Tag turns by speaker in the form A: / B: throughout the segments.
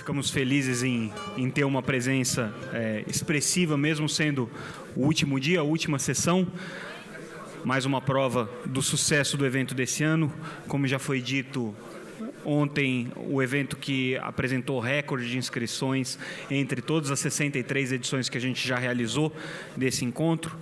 A: Ficamos felizes em ter uma presença expressiva, mesmo sendo o último dia, a última sessão. Mais uma prova do sucesso do evento desse ano. Como já foi dito ontem, o evento que apresentou recorde de inscrições entre todas as 63 edições que a gente já realizou desse encontro,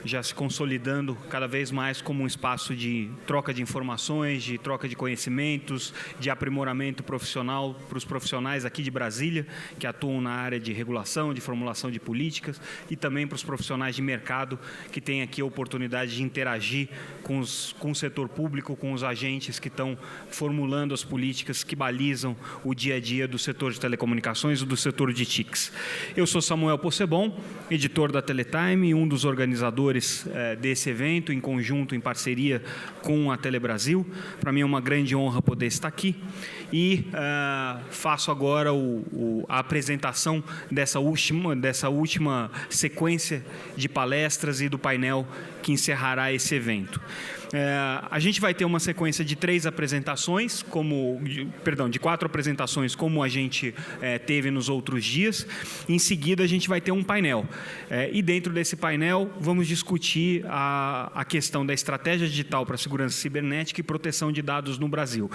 A: já se consolidando cada vez mais como um espaço de troca de informações, de troca de conhecimentos, de aprimoramento profissional para os profissionais aqui de Brasília, que atuam na área de regulação, de formulação de políticas, e também para os profissionais de mercado, que têm aqui a oportunidade de interagir com o setor público, com os agentes que estão formulando as políticas que balizam o dia a dia do setor de telecomunicações e do setor de TICs. Eu sou Samuel Possebon, editor da Teletime e um dos organizadores desse evento, em conjunto, em parceria com a Telebrasil. Para mim é uma grande honra poder estar aqui e faço agora a apresentação dessa última sequência de palestras e do painel que encerrará esse evento. A gente vai ter uma sequência de 4 apresentações, como a gente teve nos outros dias. Em seguida, a gente vai ter um painel. E dentro desse painel, vamos discutir a questão da estratégia digital para a segurança cibernética e proteção de dados no Brasil.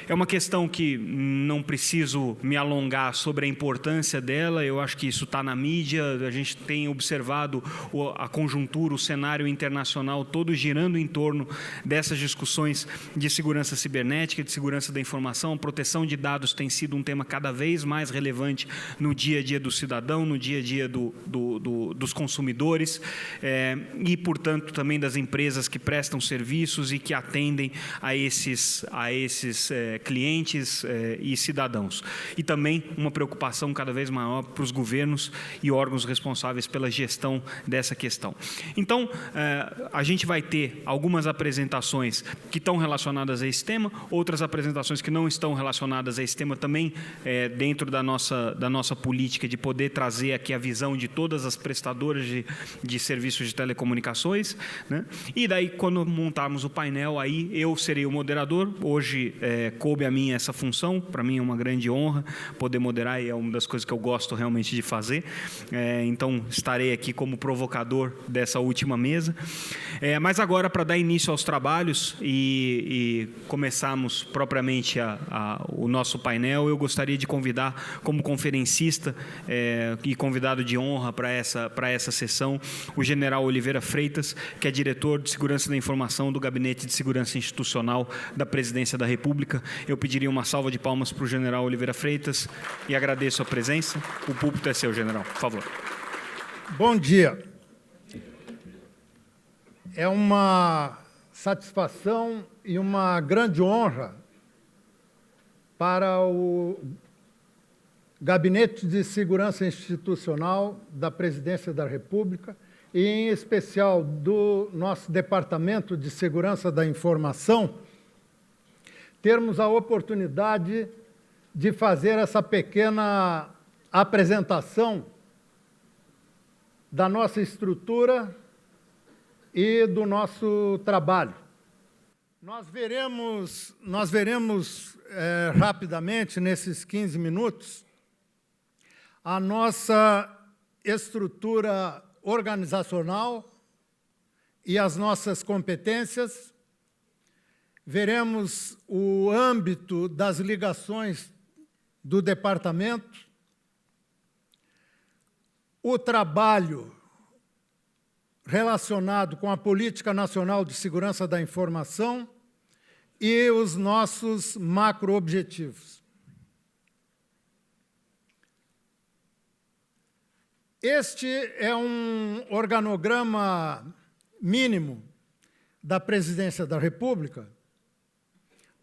A: É uma questão que não preciso me alongar sobre a importância dela, eu acho que isso está na mídia, a gente tem observado a conjuntura, o cenário internacional todo girando em torno dessas discussões de segurança cibernética, de segurança da informação. A proteção de dados tem sido um tema cada vez mais relevante no dia a dia do cidadão, no dia a dia dos consumidores e, portanto, também das empresas que prestam serviços e que atendem a esses clientes e cidadãos. E também uma preocupação cada vez maior para os governos e órgãos responsáveis pela gestão dessa questão. Então, a gente vai ter algumas apresentações que estão relacionadas a esse tema, outras apresentações que não estão relacionadas a esse tema também, dentro da nossa política de poder trazer aqui a visão de todas as prestadoras de serviços de telecomunicações, né? E daí, quando montarmos o painel, aí eu serei o moderador. Hoje coube a mim essa função, para mim é uma grande honra poder moderar e é uma das coisas que eu gosto realmente de fazer. Então, estarei aqui como provocador dessa última mesa. Mas agora, para dar início aos trabalhos e começarmos propriamente o nosso painel, eu gostaria de convidar como conferencista e convidado de honra para essa sessão o general Oliveira Freitas, que é diretor de Segurança da Informação do Gabinete de Segurança Institucional da Presidência da República. Eu pediria uma salva de palmas para o general Oliveira Freitas e agradeço a presença. O púlpito é seu, general, por favor.
B: Bom dia. É uma satisfação e uma grande honra para o Gabinete de Segurança Institucional da Presidência da República e, em especial, do nosso Departamento de Segurança da Informação, termos a oportunidade de fazer essa pequena apresentação da nossa estrutura e do nosso trabalho. Nós veremos rapidamente, nesses 15 minutos, a nossa estrutura organizacional e as nossas competências. Veremos o âmbito das ligações do departamento, o trabalho relacionado com a Política Nacional de Segurança da Informação e os nossos macro-objetivos. Este é um organograma mínimo da Presidência da República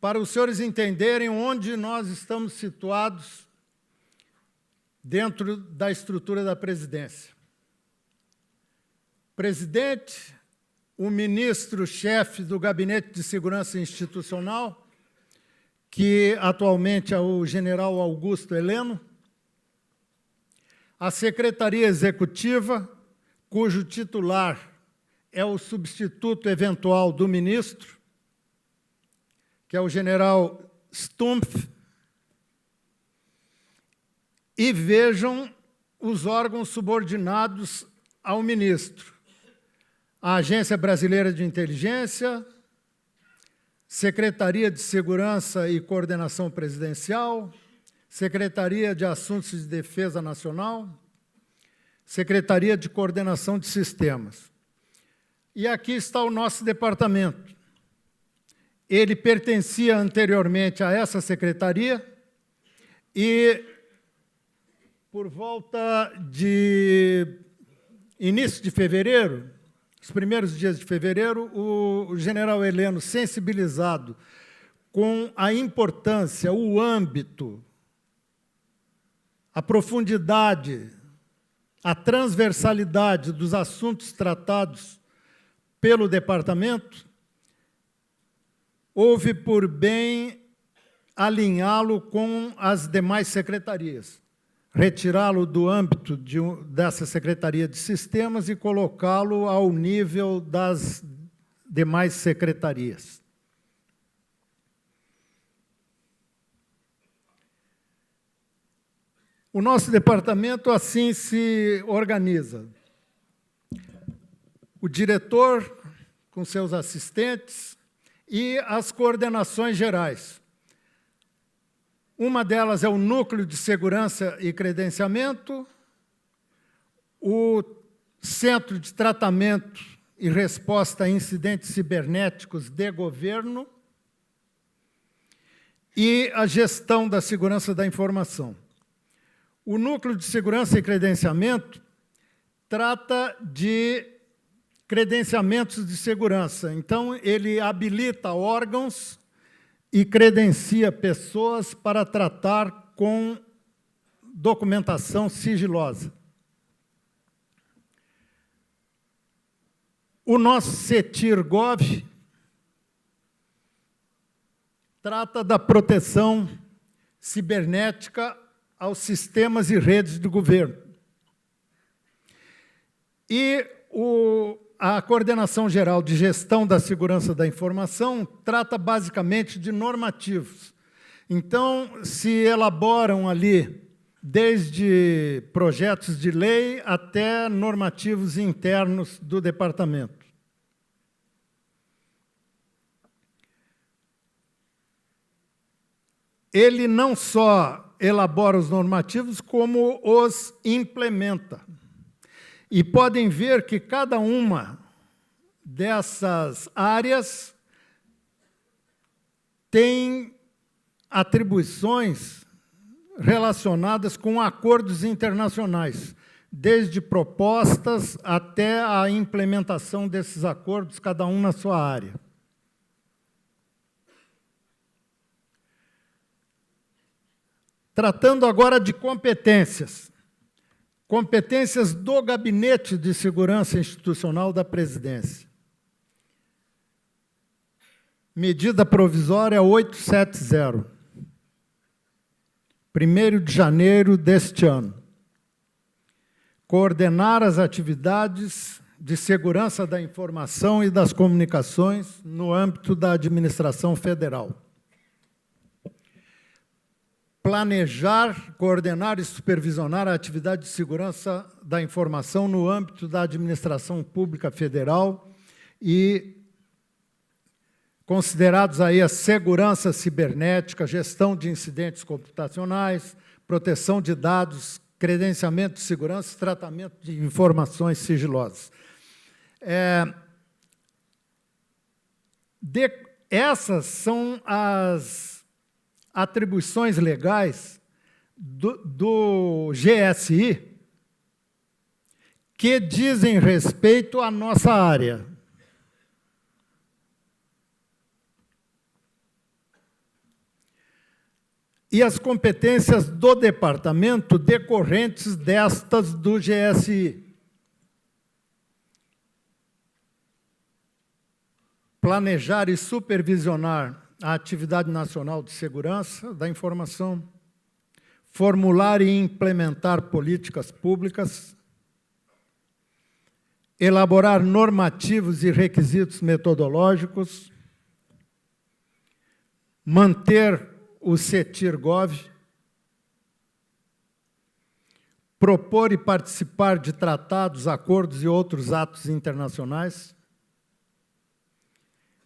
B: para os senhores entenderem onde nós estamos situados dentro da estrutura da presidência. Presidente, o ministro-chefe do Gabinete de Segurança Institucional, que atualmente é o general Augusto Heleno, a Secretaria Executiva, cujo titular é o substituto eventual do ministro, que é o general Stumpf, e vejam os órgãos subordinados ao ministro. A Agência Brasileira de Inteligência, Secretaria de Segurança e Coordenação Presidencial, Secretaria de Assuntos de Defesa Nacional, Secretaria de Coordenação de Sistemas. E aqui está o nosso departamento. Ele pertencia anteriormente a essa secretaria e, por volta de início de fevereiro, os primeiros dias de fevereiro, o general Heleno, sensibilizado com a importância, o âmbito, a profundidade, a transversalidade dos assuntos tratados pelo departamento, houve por bem alinhá-lo com as demais secretarias, retirá-lo do âmbito dessa Secretaria de Sistemas e colocá-lo ao nível das demais secretarias. O nosso departamento assim se organiza. O diretor, com seus assistentes, e as coordenações gerais. Uma delas é o Núcleo de Segurança e Credenciamento, o Centro de Tratamento e Resposta a Incidentes Cibernéticos de Governo e a Gestão da Segurança da Informação. O Núcleo de Segurança e Credenciamento trata de credenciamentos de segurança. Então, ele habilita órgãos e credencia pessoas para tratar com documentação sigilosa. O nosso CETIR-GOV trata da proteção cibernética aos sistemas e redes do governo. E a Coordenação Geral de Gestão da Segurança da Informação trata basicamente de normativos. Então, se elaboram ali desde projetos de lei até normativos internos do departamento. Ele não só elabora os normativos, como os implementa. E podem ver que cada uma dessas áreas tem atribuições relacionadas com acordos internacionais, desde propostas até a implementação desses acordos, cada um na sua área. Tratando agora de competências. Competências do Gabinete de Segurança Institucional da Presidência. Medida provisória 870. 1º de janeiro deste ano. Coordenar as atividades de segurança da informação e das comunicações no âmbito da administração federal. Planejar, coordenar e supervisionar a atividade de segurança da informação no âmbito da administração pública federal e considerados aí a segurança cibernética, gestão de incidentes computacionais, proteção de dados, credenciamento de segurança e tratamento de informações sigilosas. Essas são as atribuições legais do GSI que dizem respeito à nossa área. E as competências do departamento decorrentes destas do GSI. Planejar e supervisionar a atividade nacional de segurança da informação, formular e implementar políticas públicas, elaborar normativos e requisitos metodológicos, manter o CETIR-GOV, propor e participar de tratados, acordos e outros atos internacionais,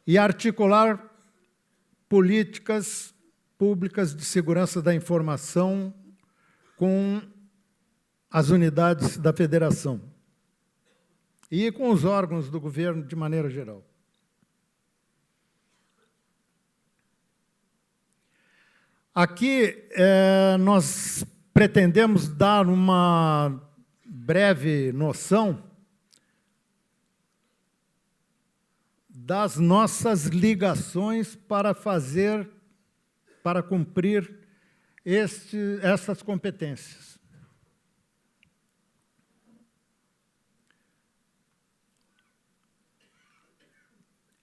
B: e articular políticas públicas de segurança da informação com as unidades da federação e com os órgãos do governo de maneira geral. Aqui nós pretendemos dar uma breve noção das nossas ligações para cumprir essas competências.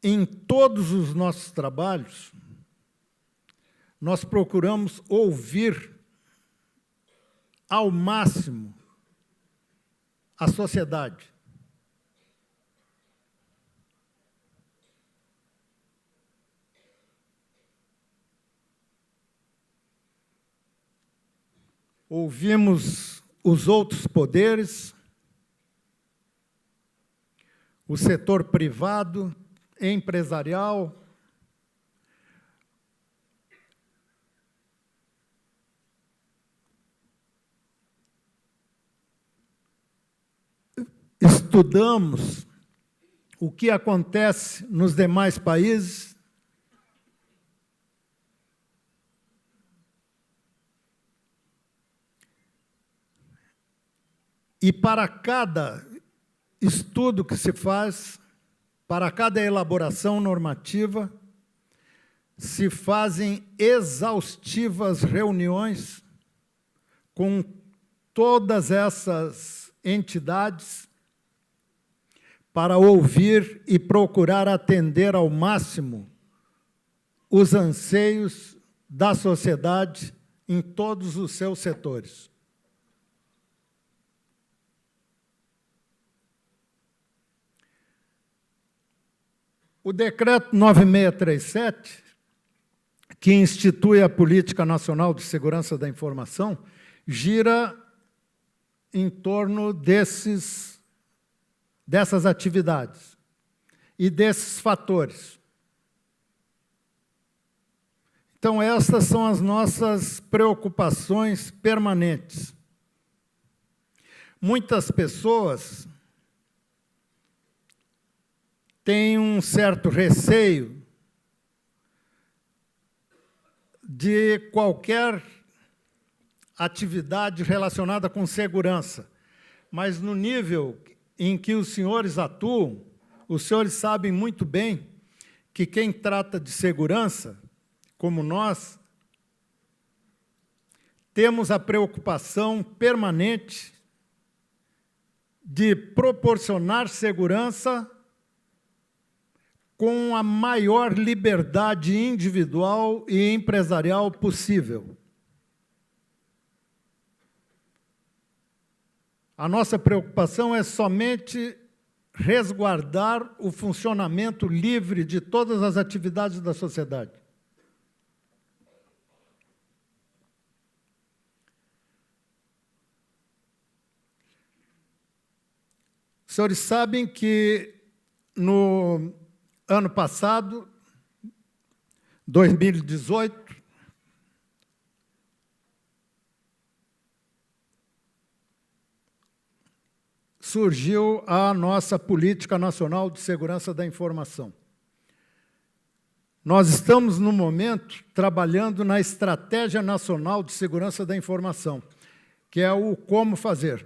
B: Em todos os nossos trabalhos, nós procuramos ouvir ao máximo a sociedade. Ouvimos os outros poderes, o setor privado, empresarial, estudamos o que acontece nos demais países, e para cada estudo que se faz, para cada elaboração normativa, se fazem exaustivas reuniões com todas essas entidades para ouvir e procurar atender ao máximo os anseios da sociedade em todos os seus setores. O Decreto 9637, que institui a Política Nacional de Segurança da Informação, gira em torno dessas atividades e desses fatores. Então, essas são as nossas preocupações permanentes. Muitas pessoas têm um certo receio de qualquer atividade relacionada com segurança, mas no nível em que os senhores atuam, os senhores sabem muito bem que quem trata de segurança, como nós, temos a preocupação permanente de proporcionar segurança com a maior liberdade individual e empresarial possível. A nossa preocupação é somente resguardar o funcionamento livre de todas as atividades da sociedade. Os senhores sabem que no ano passado, 2018, surgiu a nossa Política Nacional de Segurança da Informação. Nós estamos, no momento, trabalhando na Estratégia Nacional de Segurança da Informação, que é o como fazer.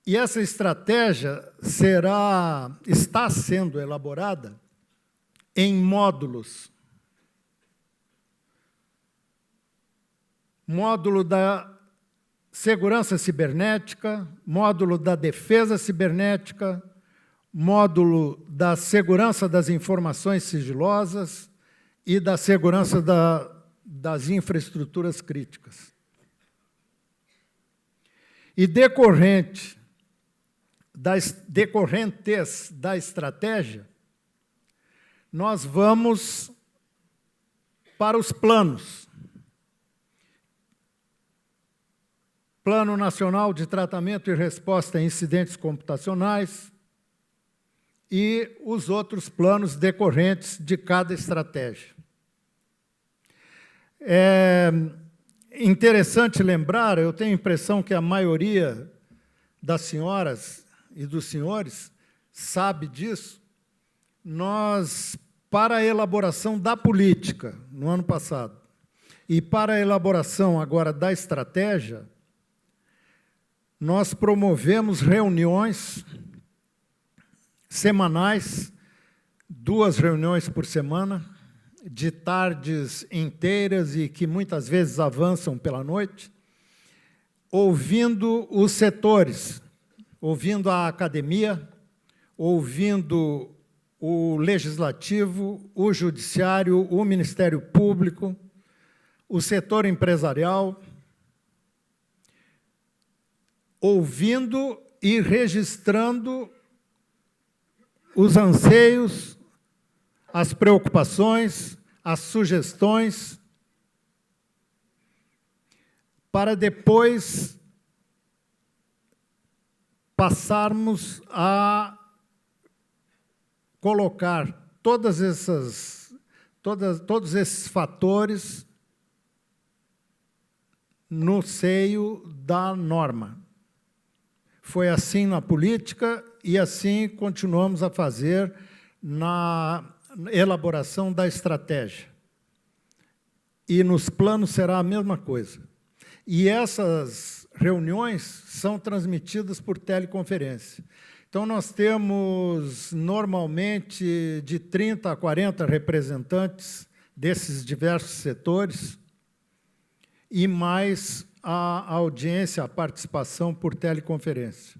B: E essa estratégia está sendo elaborada em módulos. Módulo da segurança cibernética, módulo da defesa cibernética, módulo da segurança das informações sigilosas e da segurança das infraestruturas críticas. E decorrentes da estratégia, nós vamos para os planos, Plano Nacional de Tratamento e Resposta a Incidentes Computacionais e os outros planos decorrentes de cada estratégia. É interessante lembrar, eu tenho a impressão que a maioria das senhoras e dos senhores sabe disso, nós, para a elaboração da política, no ano passado, e para a elaboração agora da estratégia, nós promovemos reuniões semanais, 2 reuniões por semana, de tardes inteiras e que muitas vezes avançam pela noite, ouvindo os setores, ouvindo a academia, ouvindo o legislativo, o judiciário, o Ministério Público, o setor empresarial, ouvindo e registrando os anseios, as preocupações, as sugestões, para depois passarmos a colocar todos esses fatores no seio da norma. Foi assim na política e assim continuamos a fazer na elaboração da estratégia. E nos planos será a mesma coisa. E essas reuniões são transmitidas por teleconferência. Então, nós temos, normalmente, de 30 a 40 representantes desses diversos setores e mais a audiência, a participação por teleconferência.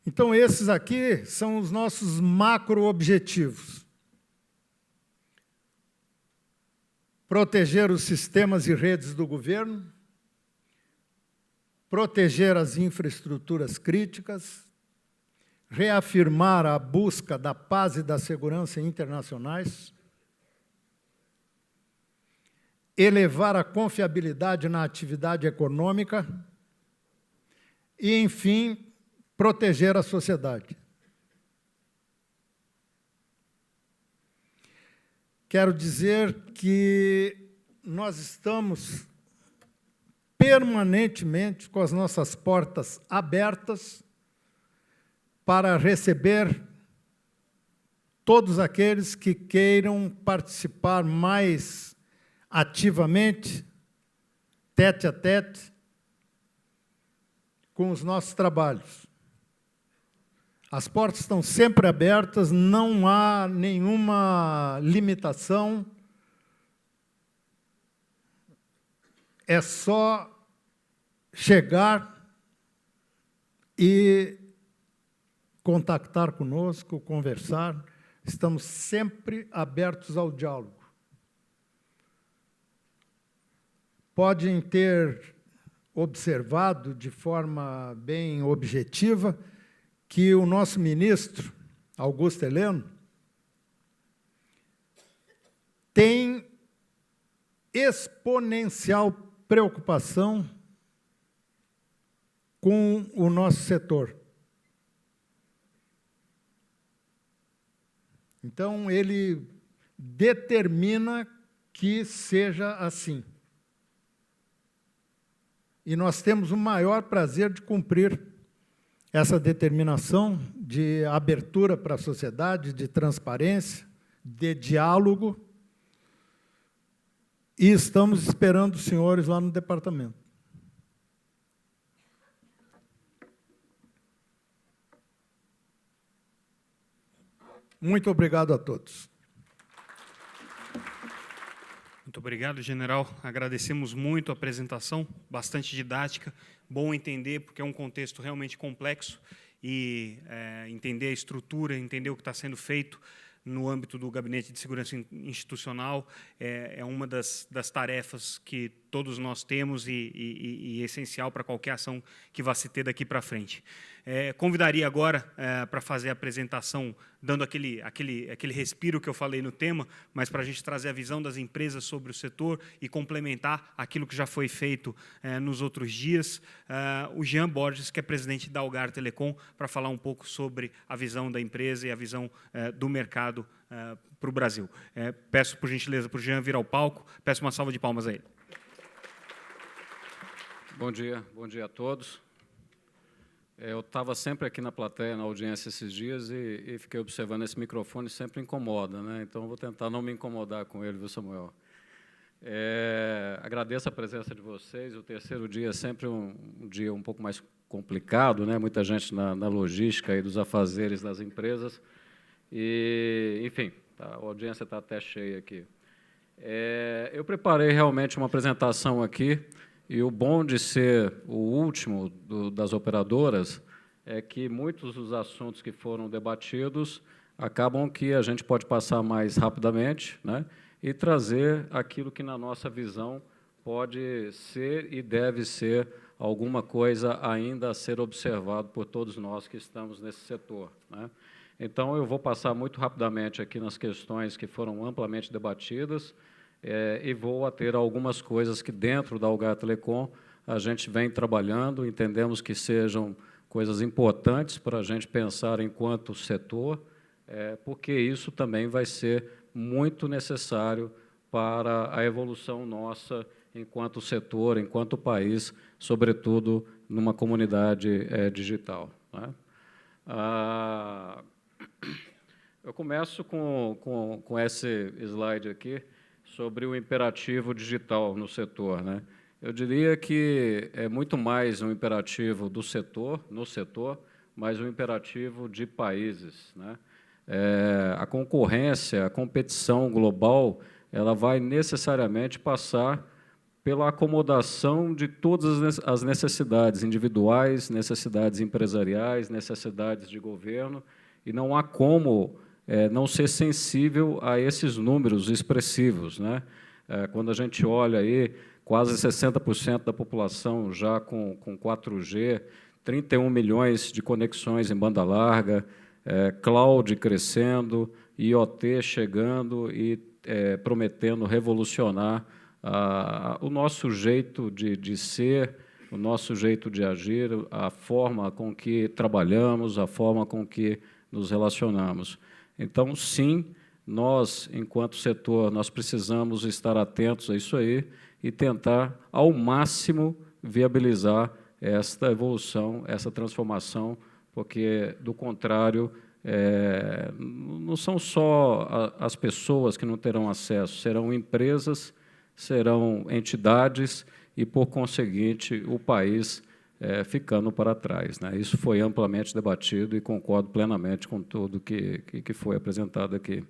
B: Então, esses aqui são os nossos macro-objetivos. Proteger os sistemas e redes do governo, proteger as infraestruturas críticas, reafirmar a busca da paz e da segurança internacionais, elevar a confiabilidade na atividade econômica e, enfim, proteger a sociedade. Quero dizer que nós estamos permanentemente com as nossas portas abertas para receber todos aqueles que queiram participar mais ativamente, tete a tete, com os nossos trabalhos. As portas estão sempre abertas, não há nenhuma limitação. É só chegar e contactar conosco, conversar. Estamos sempre abertos ao diálogo. Podem ter observado de forma bem objetiva que o nosso ministro, Augusto Heleno, tem exponencial preocupação com o nosso setor. Então, ele determina que seja assim. E nós temos o maior prazer de cumprir essa determinação de abertura para a sociedade, de transparência, de diálogo, e estamos esperando os senhores lá no departamento. Muito obrigado a todos.
A: Muito obrigado, general. Agradecemos muito a apresentação, bastante didática, bom entender, porque é um contexto realmente complexo, e entender a estrutura, entender o que está sendo feito no âmbito do Gabinete de Segurança Institucional é uma das tarefas que todos nós temos e essencial para qualquer ação que vá se ter daqui para frente. Convidaria agora para fazer a apresentação, dando aquele respiro que eu falei no tema, mas para a gente trazer a visão das empresas sobre o setor e complementar aquilo que já foi feito nos outros dias, o Jean Borges, que é presidente da Algar Telecom, para falar um pouco sobre a visão da empresa e a visão do mercado para o Brasil. Peço, por gentileza, para o Jean vir ao palco, peço uma salva de palmas a ele.
C: Bom dia a todos. Eu estava sempre aqui na plateia, na audiência esses dias, e fiquei observando esse microfone, sempre incomoda, né? Então, vou tentar não me incomodar com ele, viu, Samuel? Agradeço a presença de vocês. O terceiro dia é sempre um dia um pouco mais complicado, né? Muita gente na logística e dos afazeres das empresas. E, enfim, a audiência está até cheia aqui. Eu preparei realmente uma apresentação aqui, e o bom de ser o último das operadoras é que muitos dos assuntos que foram debatidos acabam que a gente pode passar mais rapidamente, né, e trazer aquilo que, na nossa visão, pode ser e deve ser alguma coisa ainda a ser observado por todos nós que estamos nesse setor, né. Então, eu vou passar muito rapidamente aqui nas questões que foram amplamente debatidas, e vou ater algumas coisas que, dentro da Algar Telecom, a gente vem trabalhando, entendemos que sejam coisas importantes para a gente pensar enquanto setor, porque isso também vai ser muito necessário para a evolução nossa enquanto setor, enquanto país, sobretudo numa comunidade digital, né? Eu começo com esse slide aqui, sobre o imperativo digital no setor, né? Eu diria que é muito mais um imperativo do setor, no setor, mas um imperativo de países, né? A concorrência, a competição global, ela vai necessariamente passar pela acomodação de todas as necessidades individuais, necessidades empresariais, necessidades de governo, e não há como não ser sensível a esses números expressivos, né? Quando a gente olha aí, quase 60% da população já com 4G, 31 milhões de conexões em banda larga, cloud crescendo, IoT chegando e prometendo revolucionar o nosso jeito de ser, o nosso jeito de agir, a forma com que trabalhamos, a forma com que nos relacionamos. Então, sim, nós, enquanto setor, nós precisamos estar atentos a isso aí e tentar, ao máximo, viabilizar esta evolução, essa transformação, porque, do contrário, não são só as pessoas que não terão acesso, serão empresas, serão entidades e, por conseguinte, o país ficando para trás, né? Isso foi amplamente debatido e concordo plenamente com tudo que foi apresentado aqui.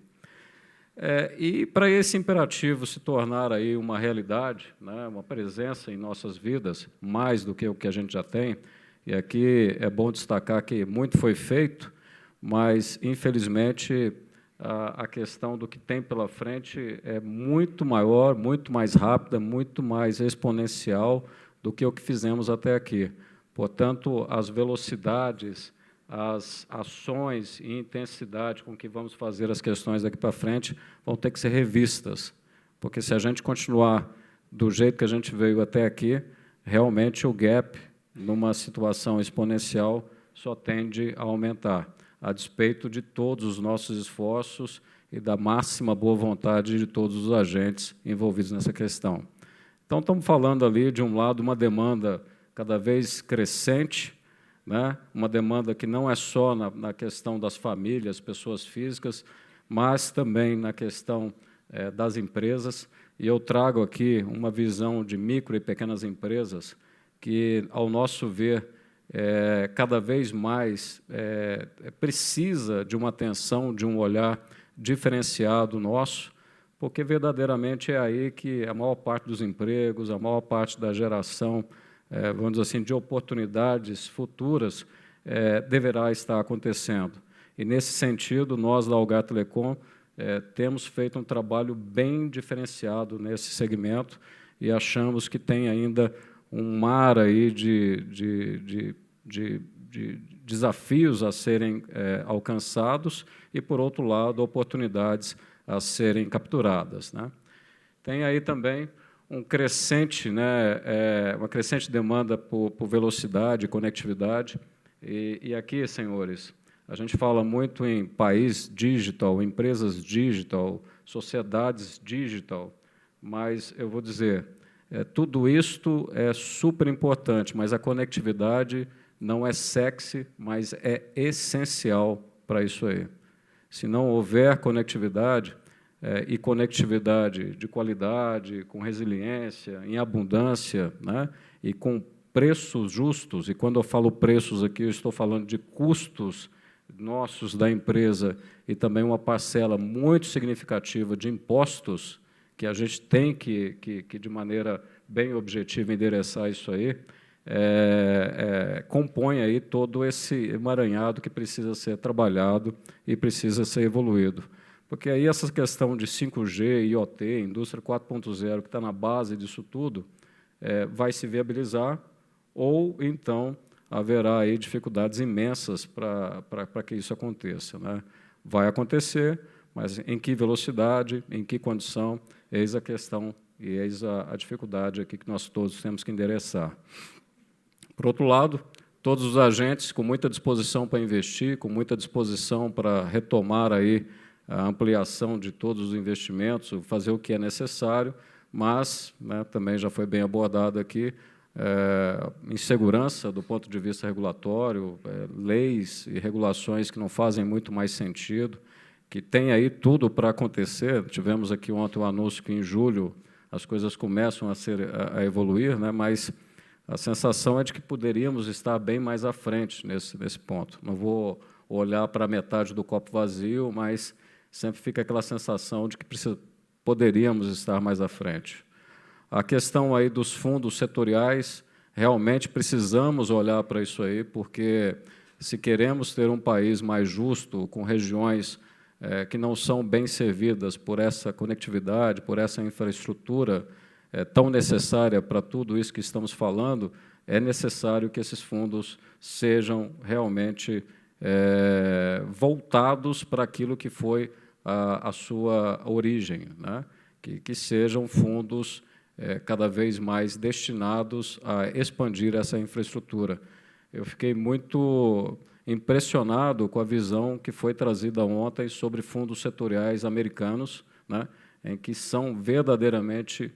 C: E para esse imperativo se tornar aí uma realidade, né, uma presença em nossas vidas, mais do que o que a gente já tem, e aqui é bom destacar que muito foi feito, mas, infelizmente, a questão do que tem pela frente é muito maior, muito mais rápida, muito mais exponencial do que o que fizemos até aqui. Portanto, as velocidades, as ações e intensidade com que vamos fazer as questões daqui para frente vão ter que ser revistas, porque se a gente continuar do jeito que a gente veio até aqui, realmente o gap, numa situação exponencial, só tende a aumentar, a despeito de todos os nossos esforços e da máxima boa vontade de todos os agentes envolvidos nessa questão. Então, estamos falando ali, de um lado, uma demanda cada vez crescente, né? Uma demanda que não é só na questão das famílias, pessoas físicas, mas também na questão das empresas. E eu trago aqui uma visão de micro e pequenas empresas que, ao nosso ver, cada vez mais precisa de uma atenção, de um olhar diferenciado nosso, porque verdadeiramente é aí que a maior parte dos empregos, a maior parte da geração, vamos dizer assim, de oportunidades futuras deverá estar acontecendo. E, nesse sentido, nós, da Algar Telecom, temos feito um trabalho bem diferenciado nesse segmento e achamos que tem ainda um mar aí de desafios a serem alcançados e, por outro lado, oportunidades a serem capturadas, né? Tem aí também uma crescente demanda por velocidade e conectividade. E aqui, senhores, a gente fala muito em país digital, empresas digital, sociedades digital, mas eu vou dizer, tudo isto é super importante, mas a conectividade não é sexy, mas é essencial para isso aí. Se não houver conectividade, e conectividade de qualidade, com resiliência, em abundância, né, e com preços justos, e quando eu falo preços aqui, eu estou falando de custos nossos da empresa e também uma parcela muito significativa de impostos que a gente tem que de maneira bem objetiva, endereçar isso aí, compõe aí todo esse emaranhado que precisa ser trabalhado e precisa ser evoluído. Porque aí essa questão de 5G, IoT, indústria 4.0, que está na base disso tudo, vai se viabilizar, ou então haverá aí dificuldades imensas para que isso aconteça, né? Vai acontecer, mas em que velocidade, em que condição, eis a questão e eis a dificuldade aqui que nós todos temos que endereçar. Por outro lado, todos os agentes com muita disposição para investir, com muita disposição para retomar aí a ampliação de todos os investimentos, fazer o que é necessário, mas, né, também já foi bem abordado aqui, insegurança do ponto de vista regulatório, leis e regulações que não fazem muito mais sentido, que tem aí tudo para acontecer. Tivemos aqui ontem um anúncio que, em julho, as coisas começam a evoluir, né, mas a sensação é de que poderíamos estar bem mais à frente nesse ponto. Não vou olhar para a metade do copo vazio, mas sempre fica aquela sensação de que poderíamos estar mais à frente. A questão aí dos fundos setoriais, realmente precisamos olhar para isso aí, porque se queremos ter um país mais justo, com regiões que não são bem servidas por essa conectividade, por essa infraestrutura tão necessária para tudo isso que estamos falando, é necessário que esses fundos sejam realmente voltados para aquilo que foi a sua origem, né? Que sejam fundos cada vez mais destinados a expandir essa infraestrutura. Eu fiquei muito impressionado com a visão que foi trazida ontem sobre fundos setoriais americanos, né, em que são verdadeiramente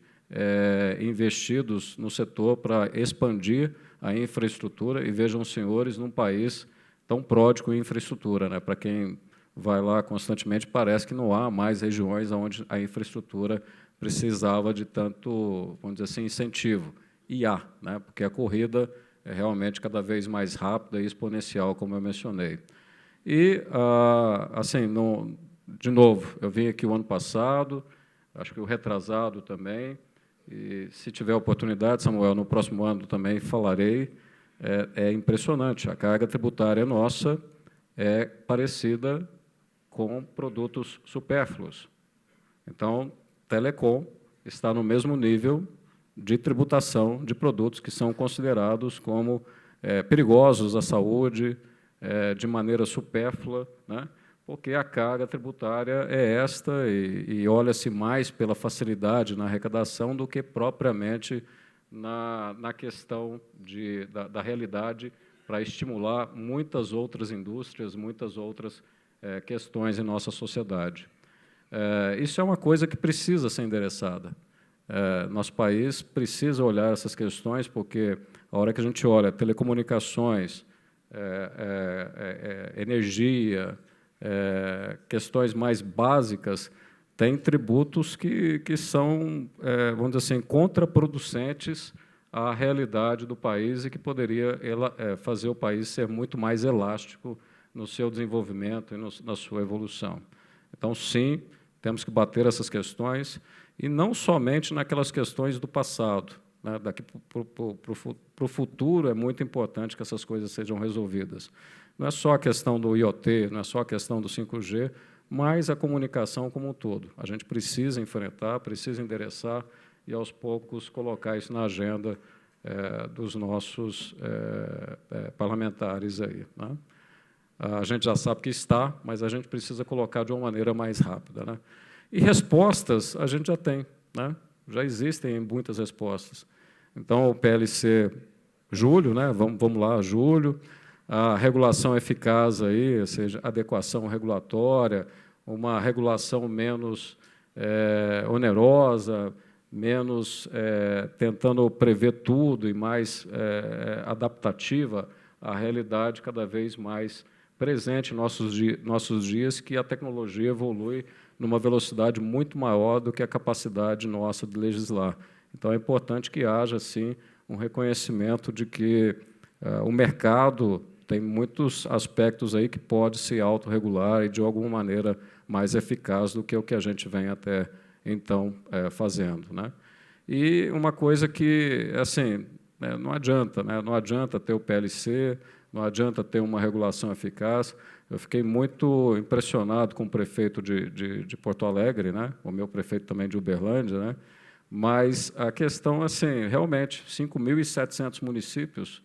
C: investidos no setor para expandir a infraestrutura. E vejam, senhores, num país tão pródigo em infraestrutura, né, para quem vai lá constantemente, parece que não há mais regiões onde a infraestrutura precisava de tanto, vamos dizer assim, incentivo. E há, né, porque a corrida é realmente cada vez mais rápida e exponencial, como eu mencionei. E, assim, de novo, eu vim aqui o ano passado, acho que o retrasado também, e, se tiver oportunidade, Samuel, no próximo ano também falarei. É impressionante, a carga tributária nossa é parecida com produtos supérfluos. Então, telecom está no mesmo nível de tributação de produtos que são considerados como perigosos à saúde, de maneira supérflua, né? Porque a carga tributária é esta, e olha-se mais pela facilidade na arrecadação do que propriamente na questão da realidade para estimular muitas outras indústrias, muitas outras questões em nossa sociedade. Isso é uma coisa que precisa ser endereçada. Nosso país precisa olhar essas questões, porque a hora que a gente olha telecomunicações, energia, questões mais básicas, tem tributos que são, vamos dizer assim, contraproducentes à realidade do país e que poderia fazer o país ser muito mais elástico no seu desenvolvimento e na sua evolução. Então, sim, temos que bater essas questões, e não somente naquelas questões do passado, né? Daqui para o futuro é muito importante que essas coisas sejam resolvidas. Não é só a questão do IoT, não é só a questão do 5G, mas a comunicação como um todo. A gente precisa enfrentar, precisa endereçar, e, aos poucos, colocar isso na agenda dos nossos parlamentares aí, né? A gente já sabe que está, mas a gente precisa colocar de uma maneira mais rápida, né? E respostas a gente já tem, né? Já existem muitas respostas. Então, o PLC Júlio, né? Vamos lá, Júlio, a regulação eficaz aí, ou seja, adequação regulatória, uma regulação menos onerosa, menos tentando prever tudo e mais adaptativa à realidade cada vez mais presente em nossos dias, que a tecnologia evolui numa velocidade muito maior do que a capacidade nossa de legislar. Então, é importante que haja, sim, um reconhecimento de que o mercado tem muitos aspectos aí que pode se autorregular e, de alguma maneira, mais eficaz do que o que a gente vem até então fazendo, né? E uma coisa que, assim, não adianta, né? Não adianta ter o PLC, não adianta ter uma regulação eficaz. Eu fiquei muito impressionado com o prefeito de Porto Alegre, né? O meu prefeito também de Uberlândia, né? Mas a questão, assim, realmente, 5.700 municípios,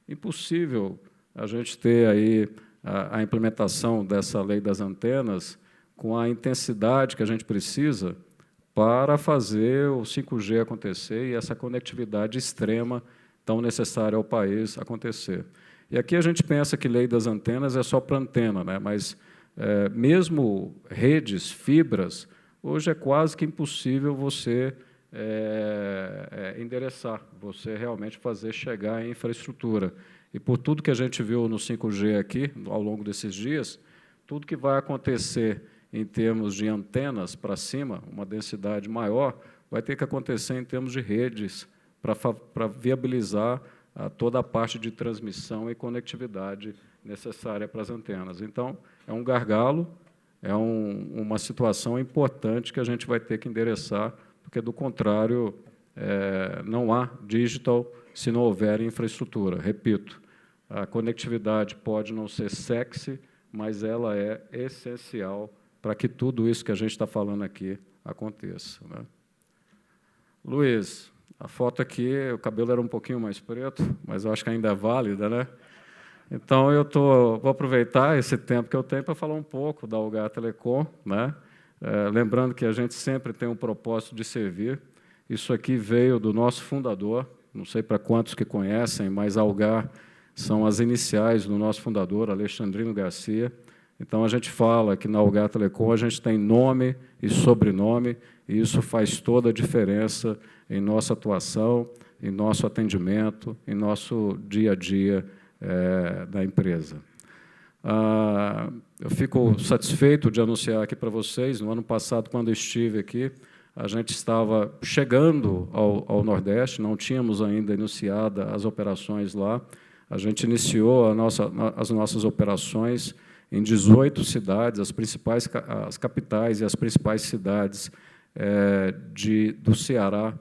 C: impossível a gente ter aí a implementação dessa lei das antenas com a intensidade que a gente precisa para fazer o 5G acontecer e essa conectividade extrema tão necessária ao país acontecer. E aqui a gente pensa que lei das antenas é só para antena, né? Mas mesmo redes, fibras, hoje é quase que impossível você endereçar, você realmente fazer chegar a infraestrutura. E por tudo que a gente viu no 5G aqui, ao longo desses dias, tudo que vai acontecer em termos de antenas para cima, uma densidade maior, vai ter que acontecer em termos de redes para viabilizar toda a parte de transmissão e conectividade necessária para as antenas. Então, é um gargalo, é uma situação importante que a gente vai ter que endereçar, porque, do contrário, não há digital se não houver infraestrutura. Repito, a conectividade pode não ser sexy, mas ela é essencial para que tudo isso que a gente está falando aqui aconteça, né? Luiz, a foto aqui, o cabelo era um pouquinho mais preto, mas eu acho que ainda é válida, né? Então, vou aproveitar esse tempo que eu tenho para falar um pouco da Algar Telecom, né? Lembrando que a gente sempre tem um propósito de servir. Isso aqui veio do nosso fundador, não sei para quantos que conhecem, mas Algar são as iniciais do nosso fundador, Alexandrino Garcia. Então, a gente fala que na Algar Telecom a gente tem nome e sobrenome, e isso faz toda a diferença em nossa atuação, em nosso atendimento, em nosso dia a dia da empresa. Eu fico satisfeito de anunciar aqui para vocês, no ano passado, quando estive aqui, a gente estava chegando ao Nordeste, não tínhamos ainda iniciado as operações lá. A gente iniciou as nossas operações em 18 cidades, as capitais e as principais cidades do Ceará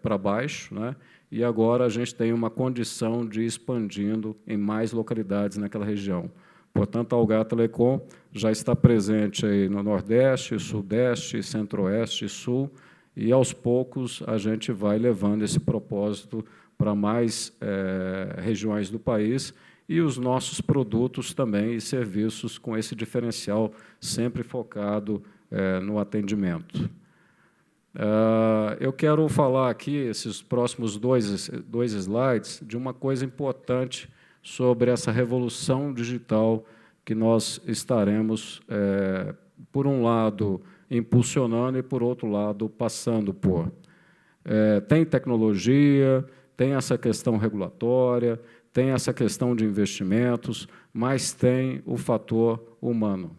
C: para baixo, né? E agora a gente tem uma condição de ir expandindo em mais localidades naquela região. Portanto, a Algar Telecom já está presente aí no Nordeste, Sudeste, Centro-Oeste e Sul, e, aos poucos, a gente vai levando esse propósito para mais regiões do país, e os nossos produtos também e serviços com esse diferencial sempre focado no atendimento. Eu quero falar aqui, esses próximos dois slides, de uma coisa importante sobre essa revolução digital que nós estaremos, por um lado, impulsionando e, por outro lado, passando por. Tem tecnologia, tem essa questão regulatória, tem essa questão de investimentos, mas tem o fator humano.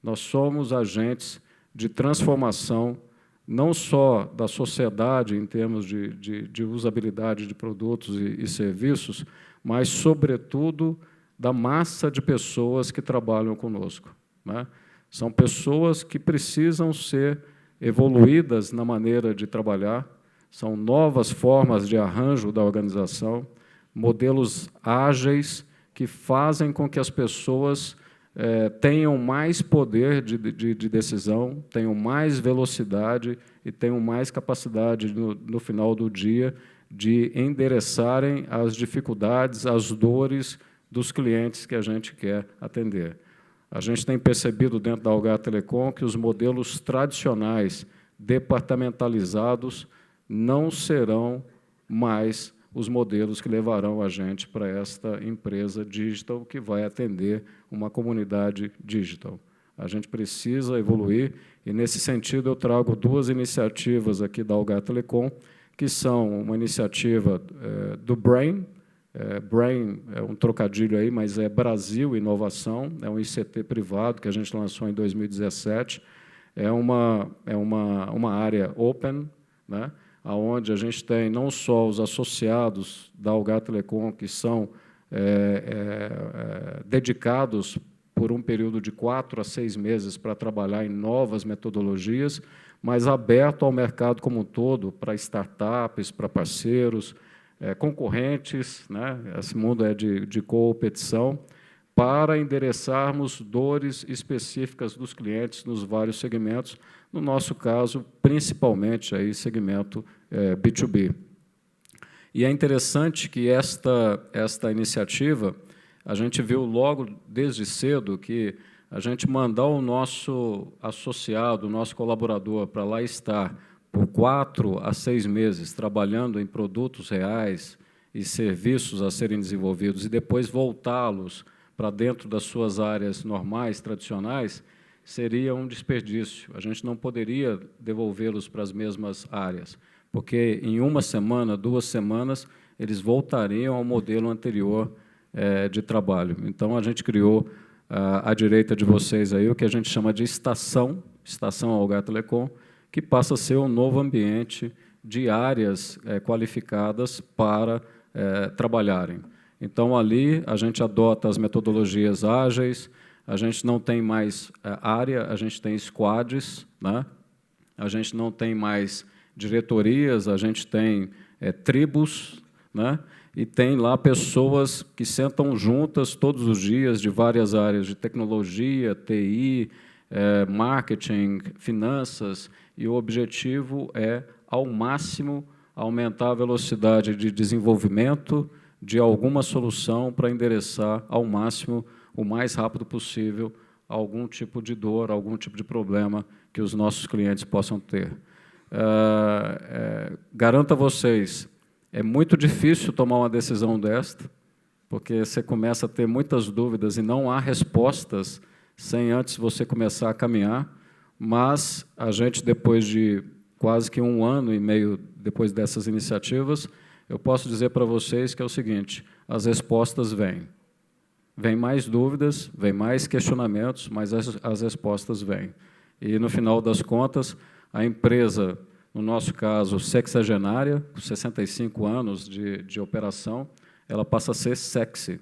C: Nós somos agentes de transformação, não só da sociedade em termos de usabilidade de produtos e serviços, mas, sobretudo, da massa de pessoas que trabalham conosco, né? São pessoas que precisam ser evoluídas na maneira de trabalhar, são novas formas de arranjo da organização, modelos ágeis que fazem com que as pessoas tenham mais poder de decisão, tenham mais velocidade e tenham mais capacidade, no final do dia, de endereçarem as dificuldades, as dores dos clientes que a gente quer atender. A gente tem percebido dentro da Algar Telecom que os modelos tradicionais, departamentalizados, não serão mais os modelos que levarão a gente para esta empresa digital que vai atender uma comunidade digital. A gente precisa evoluir e, nesse sentido, eu trago duas iniciativas aqui da Algar Telecom, que são uma iniciativa do BRAIN. BRAIN é um trocadilho aí, mas é Brasil Inovação, é um ICT privado que a gente lançou em 2017. É uma área open, né, onde a gente tem não só os associados da Algar Telecom, que são dedicados por um período de 4 a 6 meses para trabalhar em novas metodologias, mas aberto ao mercado como um todo, para startups, para parceiros, concorrentes, né? Esse mundo é de competição, para endereçarmos dores específicas dos clientes nos vários segmentos, no nosso caso, principalmente aí segmento B2B. E é interessante que esta iniciativa, a gente viu logo desde cedo que a gente mandar o nosso associado, o nosso colaborador para lá estar por 4 a 6 meses trabalhando em produtos reais e serviços a serem desenvolvidos e depois voltá-los para dentro das suas áreas normais, tradicionais, seria um desperdício. A gente não poderia devolvê-los para as mesmas áreas, porque em 1 semana, 2 semanas, eles voltariam ao modelo anterior de trabalho. Então, a gente criou, à direita de vocês, aí, o que a gente chama de estação Algar Telecom, que passa a ser um novo ambiente de áreas qualificadas para trabalharem. Então, ali, a gente adota as metodologias ágeis, a gente não tem mais área, a gente tem squads, né? A gente não tem mais diretorias, a gente tem tribos, né? E tem lá pessoas que sentam juntas todos os dias de várias áreas de tecnologia, TI, marketing, finanças, e o objetivo é, ao máximo, aumentar a velocidade de desenvolvimento de alguma solução para endereçar ao máximo, o mais rápido possível, algum tipo de dor, algum tipo de problema que os nossos clientes possam ter. Garanto a vocês, é muito difícil tomar uma decisão desta, porque você começa a ter muitas dúvidas e não há respostas sem antes você começar a caminhar, mas a gente, depois de quase que 1 ano e meio depois dessas iniciativas, eu posso dizer para vocês que é o seguinte: as respostas vêm. Vêm mais dúvidas, vêm mais questionamentos, mas as respostas vêm. E, no final das contas, a empresa, no nosso caso, sexagenária, com 65 anos de operação, ela passa a ser sexy.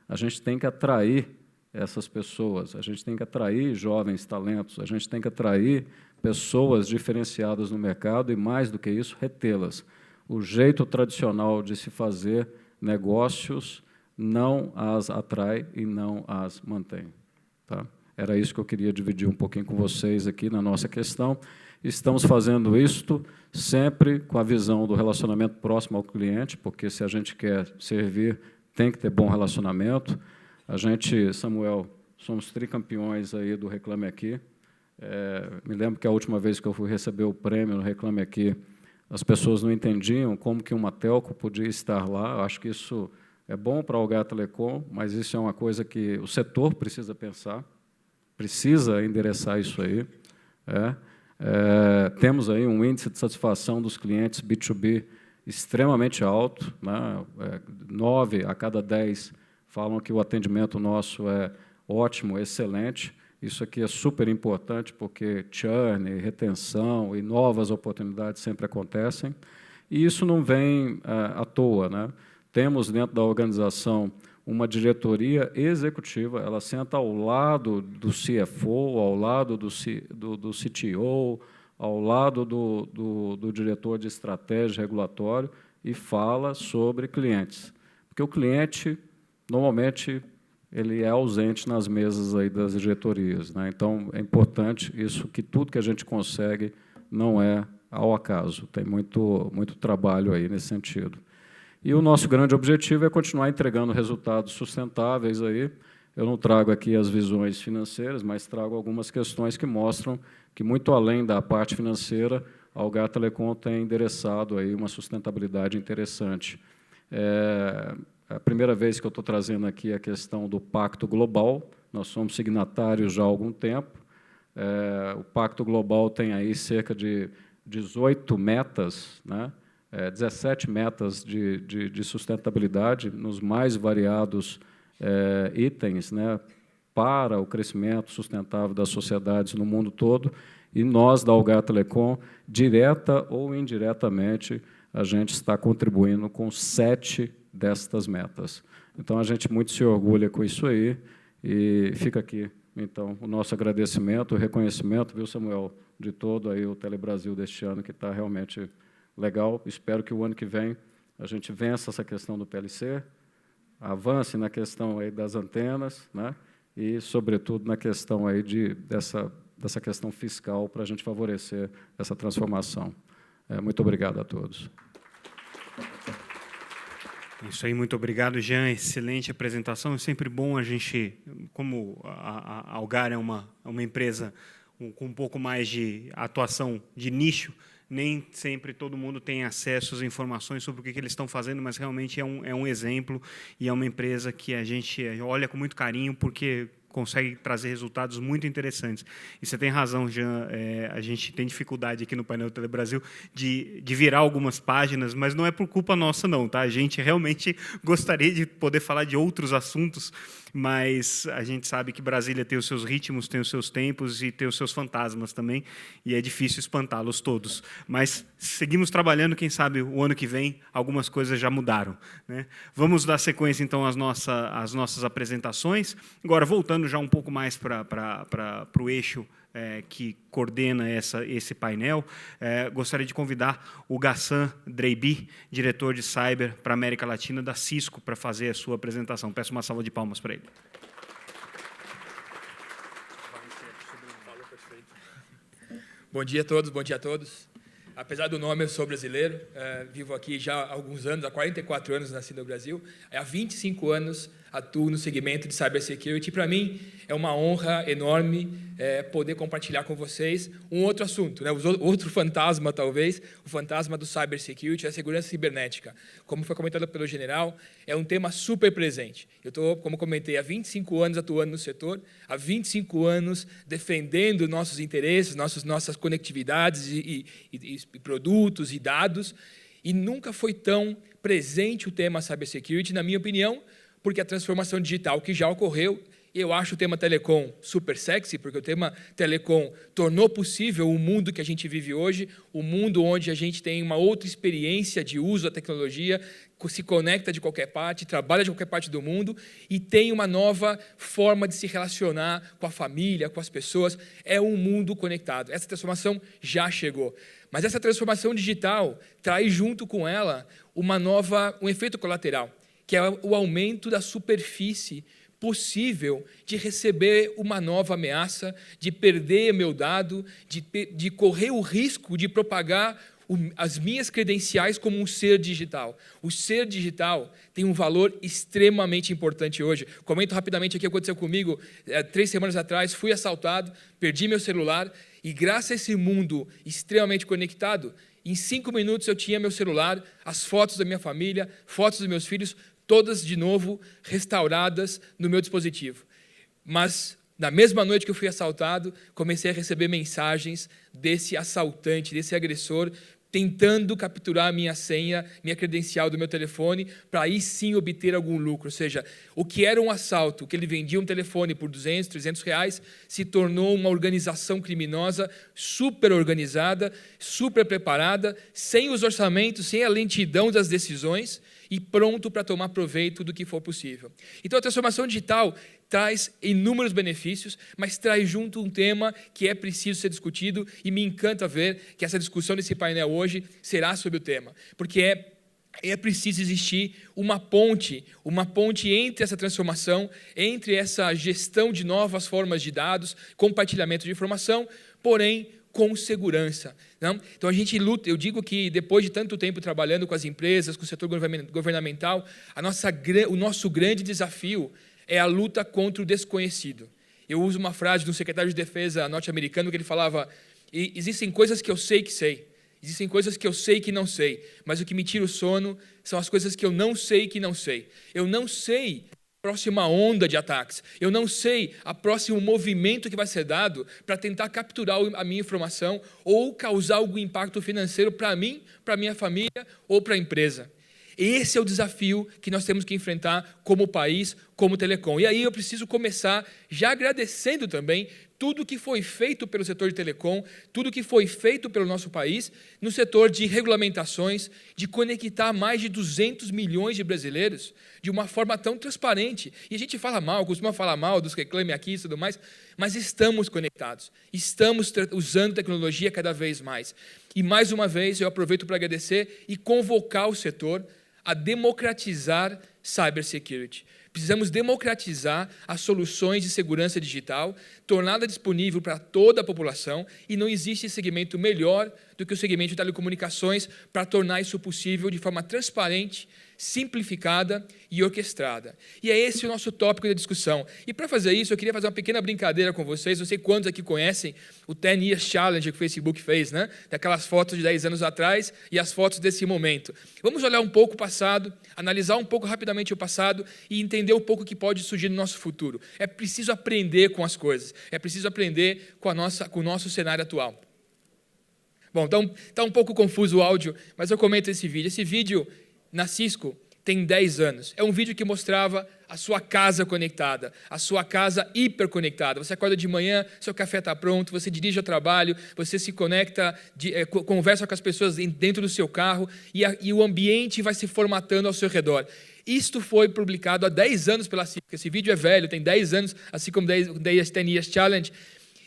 C: A gente tem que atrair essas pessoas, a gente tem que atrair jovens talentos, a gente tem que atrair pessoas diferenciadas no mercado e, mais do que isso, retê-las. O jeito tradicional de se fazer negócios não as atrai e não as mantém. Tá? Era isso que eu queria dividir um pouquinho com vocês aqui na nossa questão. Estamos fazendo isto sempre com a visão do relacionamento próximo ao cliente, porque se a gente quer servir, tem que ter bom relacionamento. A gente, Samuel, somos tricampeões aí do Reclame Aqui. Me lembro que a última vez que eu fui receber o prêmio no Reclame Aqui, as pessoas não entendiam como que uma telco podia estar lá. Eu acho que isso é bom para a Algar Telecom, mas isso é uma coisa que o setor precisa pensar, precisa endereçar isso aí. Temos aí um índice de satisfação dos clientes B2B extremamente alto, né? 9 a cada 10 falam que o atendimento nosso é ótimo, excelente. Isso aqui é super importante, porque churn, retenção e novas oportunidades sempre acontecem. E isso não vem à toa, né? Temos dentro da organização uma diretoria executiva, ela senta ao lado do CFO, ao lado do CTO, ao lado do diretor de estratégia regulatório e fala sobre clientes. Porque o cliente, normalmente, ele é ausente nas mesas aí das diretorias, né? Então, é importante isso, que tudo que a gente consegue não é ao acaso, tem muito trabalho aí nesse sentido. E o nosso grande objetivo é continuar entregando resultados sustentáveis aí. Eu não trago aqui as visões financeiras, mas trago algumas questões que mostram que, muito além da parte financeira, a Algar Telecom tem endereçado aí uma sustentabilidade interessante. É a primeira vez que eu estou trazendo aqui a questão do Pacto Global. Nós somos signatários já há algum tempo. O Pacto Global tem aí cerca de 18 metas, né? 17 metas de sustentabilidade nos mais variados itens, né, para o crescimento sustentável das sociedades no mundo todo, e nós, da Algar Telecom, direta ou indiretamente, a gente está contribuindo com 7 destas metas. Então, a gente muito se orgulha com isso aí, e fica aqui, então, o nosso agradecimento, o reconhecimento, viu, Samuel, de todo aí o Telebrasil deste ano, que está realmente legal. Espero que o ano que vem a gente vença essa questão do PLC, avance na questão aí das antenas, né, e, sobretudo, na questão aí dessa questão fiscal para a gente favorecer essa transformação. Muito obrigado a todos.
A: Isso aí, muito obrigado, Jean. Excelente apresentação. É sempre bom a gente, como a Algar é uma empresa com um pouco mais de atuação de nicho, nem sempre todo mundo tem acesso às informações sobre o que eles estão fazendo, mas realmente é um exemplo e é uma empresa que a gente olha com muito carinho, porque consegue trazer resultados muito interessantes. E você tem razão, Jean, a gente tem dificuldade aqui no painel do Telebrasil de virar algumas páginas, mas não é por culpa nossa, não, tá? A gente realmente gostaria de poder falar de outros assuntos, mas a gente sabe que Brasília tem os seus ritmos, tem os seus tempos e tem os seus fantasmas também, e é difícil espantá-los todos. Mas seguimos trabalhando, quem sabe o ano que vem algumas coisas já mudaram, né? Vamos dar sequência, então, às nossas apresentações. Agora, voltando já um pouco mais para o eixo que coordena esse painel, gostaria de convidar o Ghassan Dreibi, diretor de Cyber para a América Latina da Cisco, para fazer a sua apresentação. Peço uma salva de palmas para ele.
D: Bom dia a todos, bom dia a todos. Apesar do nome, eu sou brasileiro, vivo aqui já há alguns anos, há 44 anos nasci no Brasil, há 25 anos atuo no segmento de cybersecurity. Para mim, é uma honra enorme poder compartilhar com vocês um outro assunto, né? Outro fantasma, talvez, o fantasma do cybersecurity, a segurança cibernética. Como foi comentado pelo general, é um tema super presente. Eu estou, como comentei, há 25 anos atuando no setor, há 25 anos defendendo nossos interesses, nossas conectividades e produtos e dados, e nunca foi tão presente o tema cybersecurity, na minha opinião, porque a transformação digital que já ocorreu, eu acho o tema telecom super sexy, porque o tema telecom tornou possível o mundo que a gente vive hoje, o mundo onde a gente tem uma outra experiência de uso da tecnologia, se conecta de qualquer parte, trabalha de qualquer parte do mundo e tem uma nova forma de se relacionar com a família, com as pessoas. É um mundo conectado. Essa transformação já chegou. Mas essa transformação digital traz junto com ela um efeito colateral, que é o aumento da superfície possível de receber uma nova ameaça, de perder meu dado, de correr o risco de propagar as minhas credenciais como um ser digital. O ser digital tem um valor extremamente importante hoje. Comento rapidamente aqui o que aconteceu comigo. 3 semanas atrás, fui assaltado, perdi meu celular, e graças a esse mundo extremamente conectado, em 5 minutos eu tinha meu celular, as fotos da minha família, fotos dos meus filhos, todas de novo restauradas no meu dispositivo. Mas, na mesma noite que eu fui assaltado, comecei a receber mensagens desse assaltante, desse agressor, tentando capturar a minha senha, minha credencial do meu telefone, para aí sim obter algum lucro. Ou seja, o que era um assalto, que ele vendia um telefone por 200, 300 reais, se tornou uma organização criminosa super organizada, super preparada, sem os orçamentos, sem a lentidão das decisões, e pronto para tomar proveito do que for possível. Então, a transformação digital traz inúmeros benefícios, mas traz junto um tema que é preciso ser discutido, e me encanta ver que essa discussão desse painel hoje será sobre o tema, porque é é preciso existir uma ponte entre essa transformação, entre essa gestão de novas formas de dados, compartilhamento de informação, porém com segurança. Não? Então a gente luta, eu digo que depois de tanto tempo trabalhando com as empresas, com o setor governamental, o nosso grande desafio é a luta contra o desconhecido. Eu uso uma frase do secretário de Defesa norte-americano que ele falava: existem coisas que eu sei que sei, existem coisas que eu sei que não sei, mas o que me tira o sono são as coisas que eu não sei que não sei. Eu não sei a próxima onda de ataques, eu não sei o próximo movimento que vai ser dado para tentar capturar a minha informação ou causar algum impacto financeiro para mim, para minha família ou para a empresa. Esse é o desafio que nós temos que enfrentar como país, como telecom. E aí eu preciso começar já agradecendo também tudo que foi feito pelo setor de telecom, tudo que foi feito pelo nosso país no setor de regulamentações, de conectar mais de 200 milhões de brasileiros de uma forma tão transparente. E a gente costuma falar mal dos reclame aqui e tudo mais, mas estamos conectados, estamos usando tecnologia cada vez mais. E mais uma vez eu aproveito para agradecer e convocar o setor a democratizar cybersecurity. Precisamos democratizar as soluções de segurança digital, torná-la disponível para toda a população, e não existe segmento melhor do que o segmento de telecomunicações para tornar isso possível de forma transparente, simplificada e orquestrada. E é esse o nosso tópico da discussão. E para fazer isso, eu queria fazer uma pequena brincadeira com vocês. Não sei quantos aqui conhecem o 10 Years Challenge que o Facebook fez, né? Daquelas fotos de 10 anos atrás e as fotos desse momento. Vamos olhar um pouco o passado, analisar um pouco rapidamente o passado e entender um pouco o que pode surgir no nosso futuro. É preciso aprender com as coisas, é preciso aprender com o nosso cenário atual. Bom, então está um pouco confuso o áudio, mas eu comento esse vídeo. Esse vídeo na Cisco tem 10 anos. É um vídeo que mostrava a sua casa conectada, a sua casa hiperconectada. Você acorda de manhã, seu café está pronto, você dirige ao trabalho, você se conecta, conversa com as pessoas dentro do seu carro e o ambiente vai se formatando ao seu redor. Isto foi publicado há 10 anos pela Cisco. Esse vídeo é velho, tem 10 anos, assim como o 10 Years Challenge.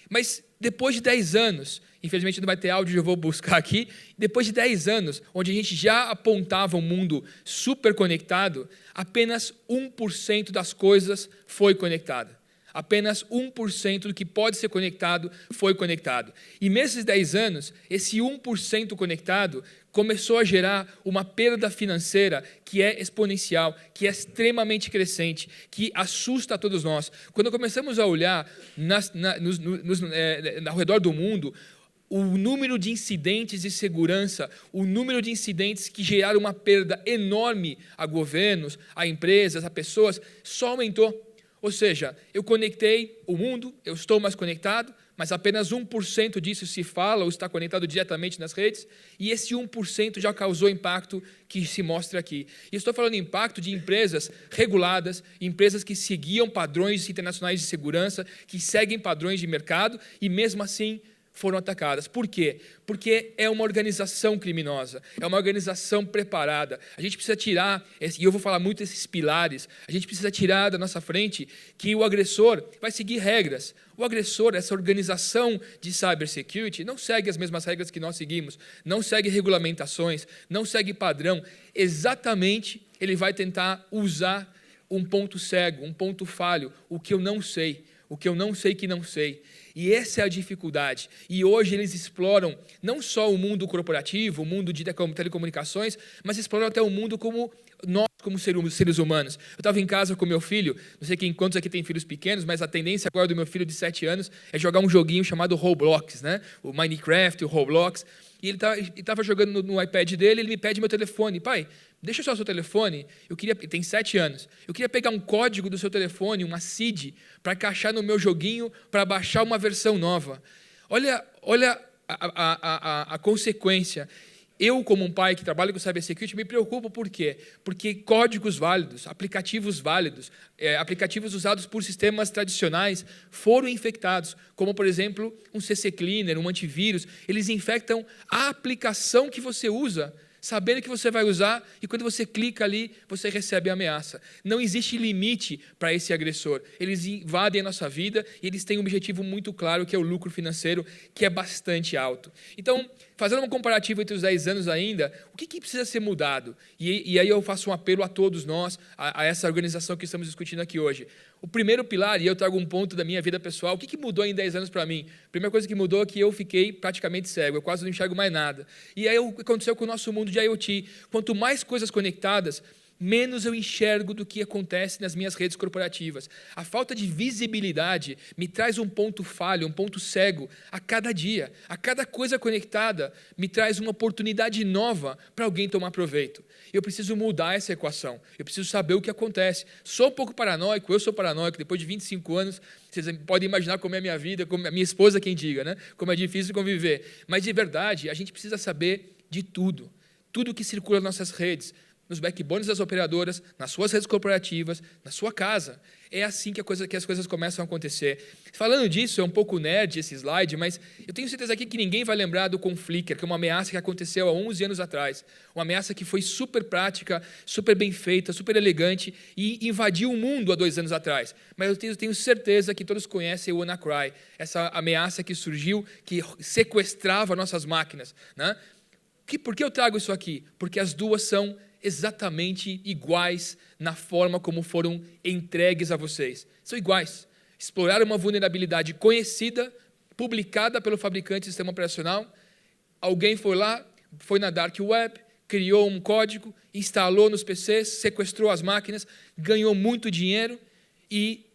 D: Mas depois de 10 anos, infelizmente não vai ter áudio, eu vou buscar aqui. Depois de 10 anos, onde a gente já apontava um mundo super conectado, apenas 1% das coisas foi conectada. Apenas 1% do que pode ser conectado foi conectado. E nesses 10 anos, esse 1% conectado começou a gerar uma perda financeira que é exponencial, que é extremamente crescente, que assusta a todos nós. Quando começamos a olhar ao redor do mundo, o número de incidentes de segurança, o número de incidentes que geraram uma perda enorme a governos, a empresas, a pessoas, só aumentou. Ou seja, eu conectei o mundo, eu estou mais conectado, mas apenas 1% disso se fala ou está conectado diretamente nas redes, e esse 1% já causou impacto que se mostra aqui. E estou falando impacto de empresas reguladas, empresas que seguiam padrões internacionais de segurança, que seguem padrões de mercado, e mesmo assim foram atacadas. Por quê? Porque é uma organização criminosa, é uma organização preparada. A gente precisa tirar, e eu vou falar muito desses pilares, a gente precisa tirar da nossa frente que o agressor vai seguir regras. O agressor, essa organização de cybersecurity, não segue as mesmas regras que nós seguimos, não segue regulamentações, não segue padrão. Exatamente, ele vai tentar usar um ponto cego, um ponto falho, o que eu não sei que não sei. E essa é a dificuldade. E hoje eles exploram não só o mundo corporativo, o mundo de telecomunicações, mas exploram até o mundo como nós, como seres humanos. Eu estava em casa com meu filho, não sei quantos aqui tem filhos pequenos, mas a tendência agora do meu filho de 7 anos é jogar um joguinho chamado Roblox, né? O Minecraft, o Roblox. E ele estava jogando no iPad dele, ele me pede meu telefone. Pai, deixa só o seu telefone, tem 7 anos. Eu queria pegar um código do seu telefone, uma seed, para encaixar no meu joguinho, para baixar uma versão nova. Olha a consequência. Eu, como um pai que trabalha com cybersecurity, me preocupo por quê? Porque códigos válidos, aplicativos válidos, aplicativos usados por sistemas tradicionais foram infectados, como, por exemplo, um CC Cleaner, um antivírus. Eles infectam a aplicação que você usa, sabendo que você vai usar, e quando você clica ali, você recebe a ameaça. Não existe limite para esse agressor. Eles invadem a nossa vida e eles têm um objetivo muito claro, que é o lucro financeiro, que é bastante alto. Então, fazendo um comparativo entre os 10 anos ainda, o que precisa ser mudado? E aí eu faço um apelo a todos nós, a essa organização que estamos discutindo aqui hoje. O primeiro pilar, e eu trago um ponto da minha vida pessoal, o que mudou em 10 anos para mim? A primeira coisa que mudou é que eu fiquei praticamente cego, eu quase não enxergo mais nada. E aí o que aconteceu com o nosso mundo de IoT? Quanto mais coisas conectadas, menos eu enxergo do que acontece nas minhas redes corporativas. A falta de visibilidade me traz um ponto falho, um ponto cego a cada dia. A cada coisa conectada me traz uma oportunidade nova para alguém tomar proveito. Eu preciso mudar essa equação. Eu preciso saber o que acontece. Sou um pouco paranoico, eu sou paranoico. Depois de 25 anos, vocês podem imaginar como é a minha vida, como a minha esposa quem diga, né? Como é difícil conviver. Mas, de verdade, a gente precisa saber de tudo. Tudo que circula nas nossas redes, nos backbones das operadoras, nas suas redes corporativas, na sua casa. É assim que as coisas começam a acontecer. Falando disso, é um pouco nerd esse slide, mas eu tenho certeza aqui que ninguém vai lembrar do Conflicker, que é uma ameaça que aconteceu há 11 anos atrás. Uma ameaça que foi super prática, super bem feita, super elegante e invadiu o mundo há 2 anos atrás. Mas eu tenho certeza que todos conhecem o WannaCry, essa ameaça que surgiu, que sequestrava nossas máquinas, né? Por que eu trago isso aqui? Porque as duas são exatamente iguais na forma como foram entregues a vocês. São iguais. Explorar uma vulnerabilidade conhecida, publicada pelo fabricante do sistema operacional. Alguém foi lá, foi na Dark Web, criou um código, instalou nos PCs, sequestrou as máquinas, ganhou muito dinheiro e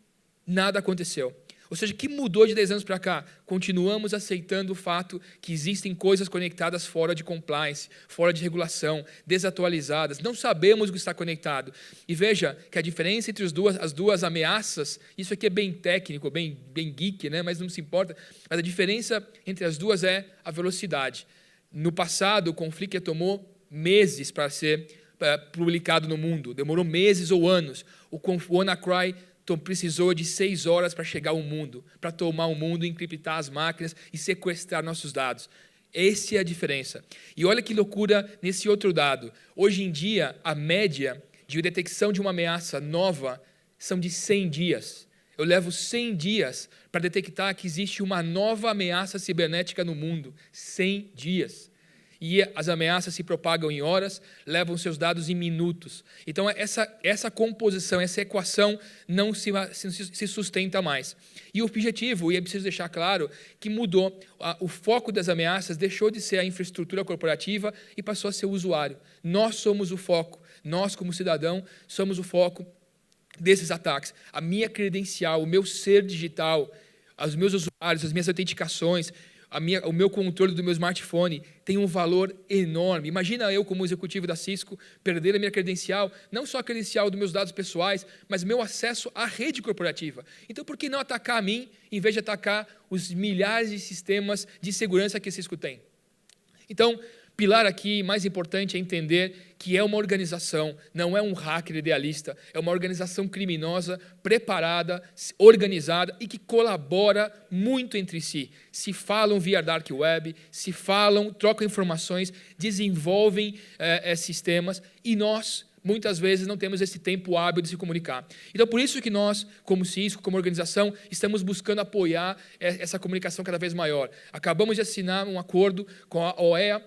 D: nada aconteceu. Ou seja, o que mudou de 10 anos para cá? Continuamos aceitando o fato que existem coisas conectadas fora de compliance, fora de regulação, desatualizadas. Não sabemos o que está conectado. E veja que a diferença entre as duas ameaças, isso aqui é bem técnico, bem geek, né? Mas não se importa. Mas a diferença entre as duas é a velocidade. No passado, o Conflicker tomou meses para ser publicado no mundo. Demorou meses ou anos. O WannaCry precisou de 6 horas para chegar ao mundo, para tomar o mundo, encriptar as máquinas e sequestrar nossos dados. Essa é a diferença. E olha que loucura nesse outro dado. Hoje em dia, a média de detecção de uma ameaça nova são de 100 dias. Eu levo 100 dias para detectar que existe uma nova ameaça cibernética no mundo. 100 dias. E as ameaças se propagam em horas, levam seus dados em minutos. Então, essa composição, essa equação não se sustenta mais. E o objetivo, e é preciso deixar claro, que mudou. O foco das ameaças deixou de ser a infraestrutura corporativa e passou a ser o usuário. Nós somos o foco. Nós, como cidadão, somos o foco desses ataques. A minha credencial, o meu ser digital, os meus usuários, as minhas autenticações, o meu controle do meu smartphone tem um valor enorme. Imagina eu, como executivo da Cisco, perder a minha credencial, não só a credencial dos meus dados pessoais, mas meu acesso à rede corporativa. Então, por que não atacar a mim, em vez de atacar os milhares de sistemas de segurança que a Cisco tem? Então, pilar aqui mais importante é entender que é uma organização, não é um hacker idealista, é uma organização criminosa, preparada, organizada e que colabora muito entre si. Se falam via Dark Web, se falam, trocam informações, desenvolvem sistemas e nós, muitas vezes, não temos esse tempo hábil de se comunicar. Então, por isso que nós, como Cisco, como organização, estamos buscando apoiar essa comunicação cada vez maior. Acabamos de assinar um acordo com a OEA,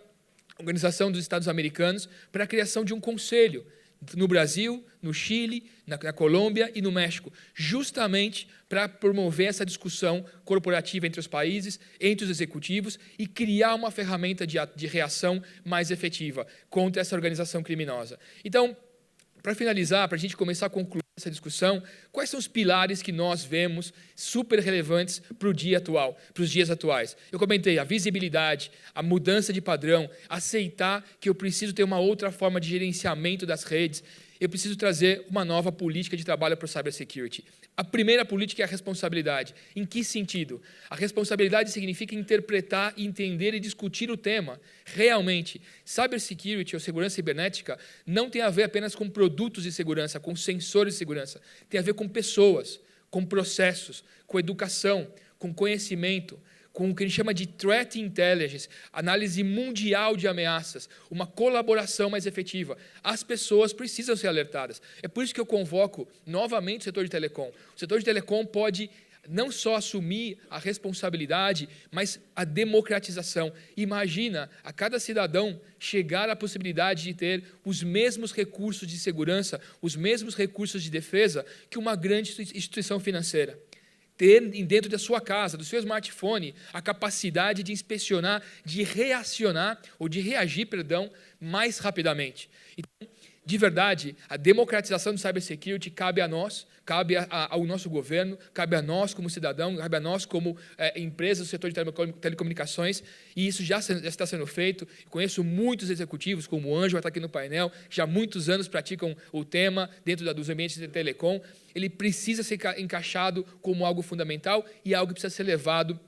D: Organização dos Estados Americanos, para a criação de um conselho no Brasil, no Chile, na Colômbia e no México, justamente para promover essa discussão corporativa entre os países, entre os executivos e criar uma ferramenta de reação mais efetiva contra essa organização criminosa. Então, para finalizar, para a gente começar a concluir essa discussão, quais são os pilares que nós vemos super relevantes para o dia atual, para os dias atuais? Eu comentei a visibilidade, a mudança de padrão, aceitar que eu preciso ter uma outra forma de gerenciamento das redes, eu preciso trazer uma nova política de trabalho para o cybersecurity. A primeira política é a responsabilidade. Em que sentido? A responsabilidade significa interpretar, entender e discutir o tema. Realmente, cybersecurity ou segurança cibernética não tem a ver apenas com produtos de segurança, com sensores de segurança. Tem a ver com pessoas, com processos, com educação, com conhecimento, com o que a gente chama de Threat Intelligence, análise mundial de ameaças, uma colaboração mais efetiva. As pessoas precisam ser alertadas. É por isso que eu convoco novamente o setor de telecom. O setor de telecom pode não só assumir a responsabilidade, mas a democratização. Imagina a cada cidadão chegar à possibilidade de ter os mesmos recursos de segurança, os mesmos recursos de defesa que uma grande instituição financeira. Ter dentro da sua casa, do seu smartphone, a capacidade de inspecionar, de reacionar, ou de reagir, mais rapidamente. Então, de verdade, a democratização do cybersecurity cabe a nós, cabe ao nosso governo, cabe a nós como cidadão, cabe a nós como empresa do setor de telecomunicações, e isso já está sendo feito. Conheço muitos executivos, como o Ângelo, está aqui no painel, já há muitos anos praticam o tema dentro dos ambientes de telecom. Ele precisa ser encaixado como algo fundamental e algo que precisa ser levado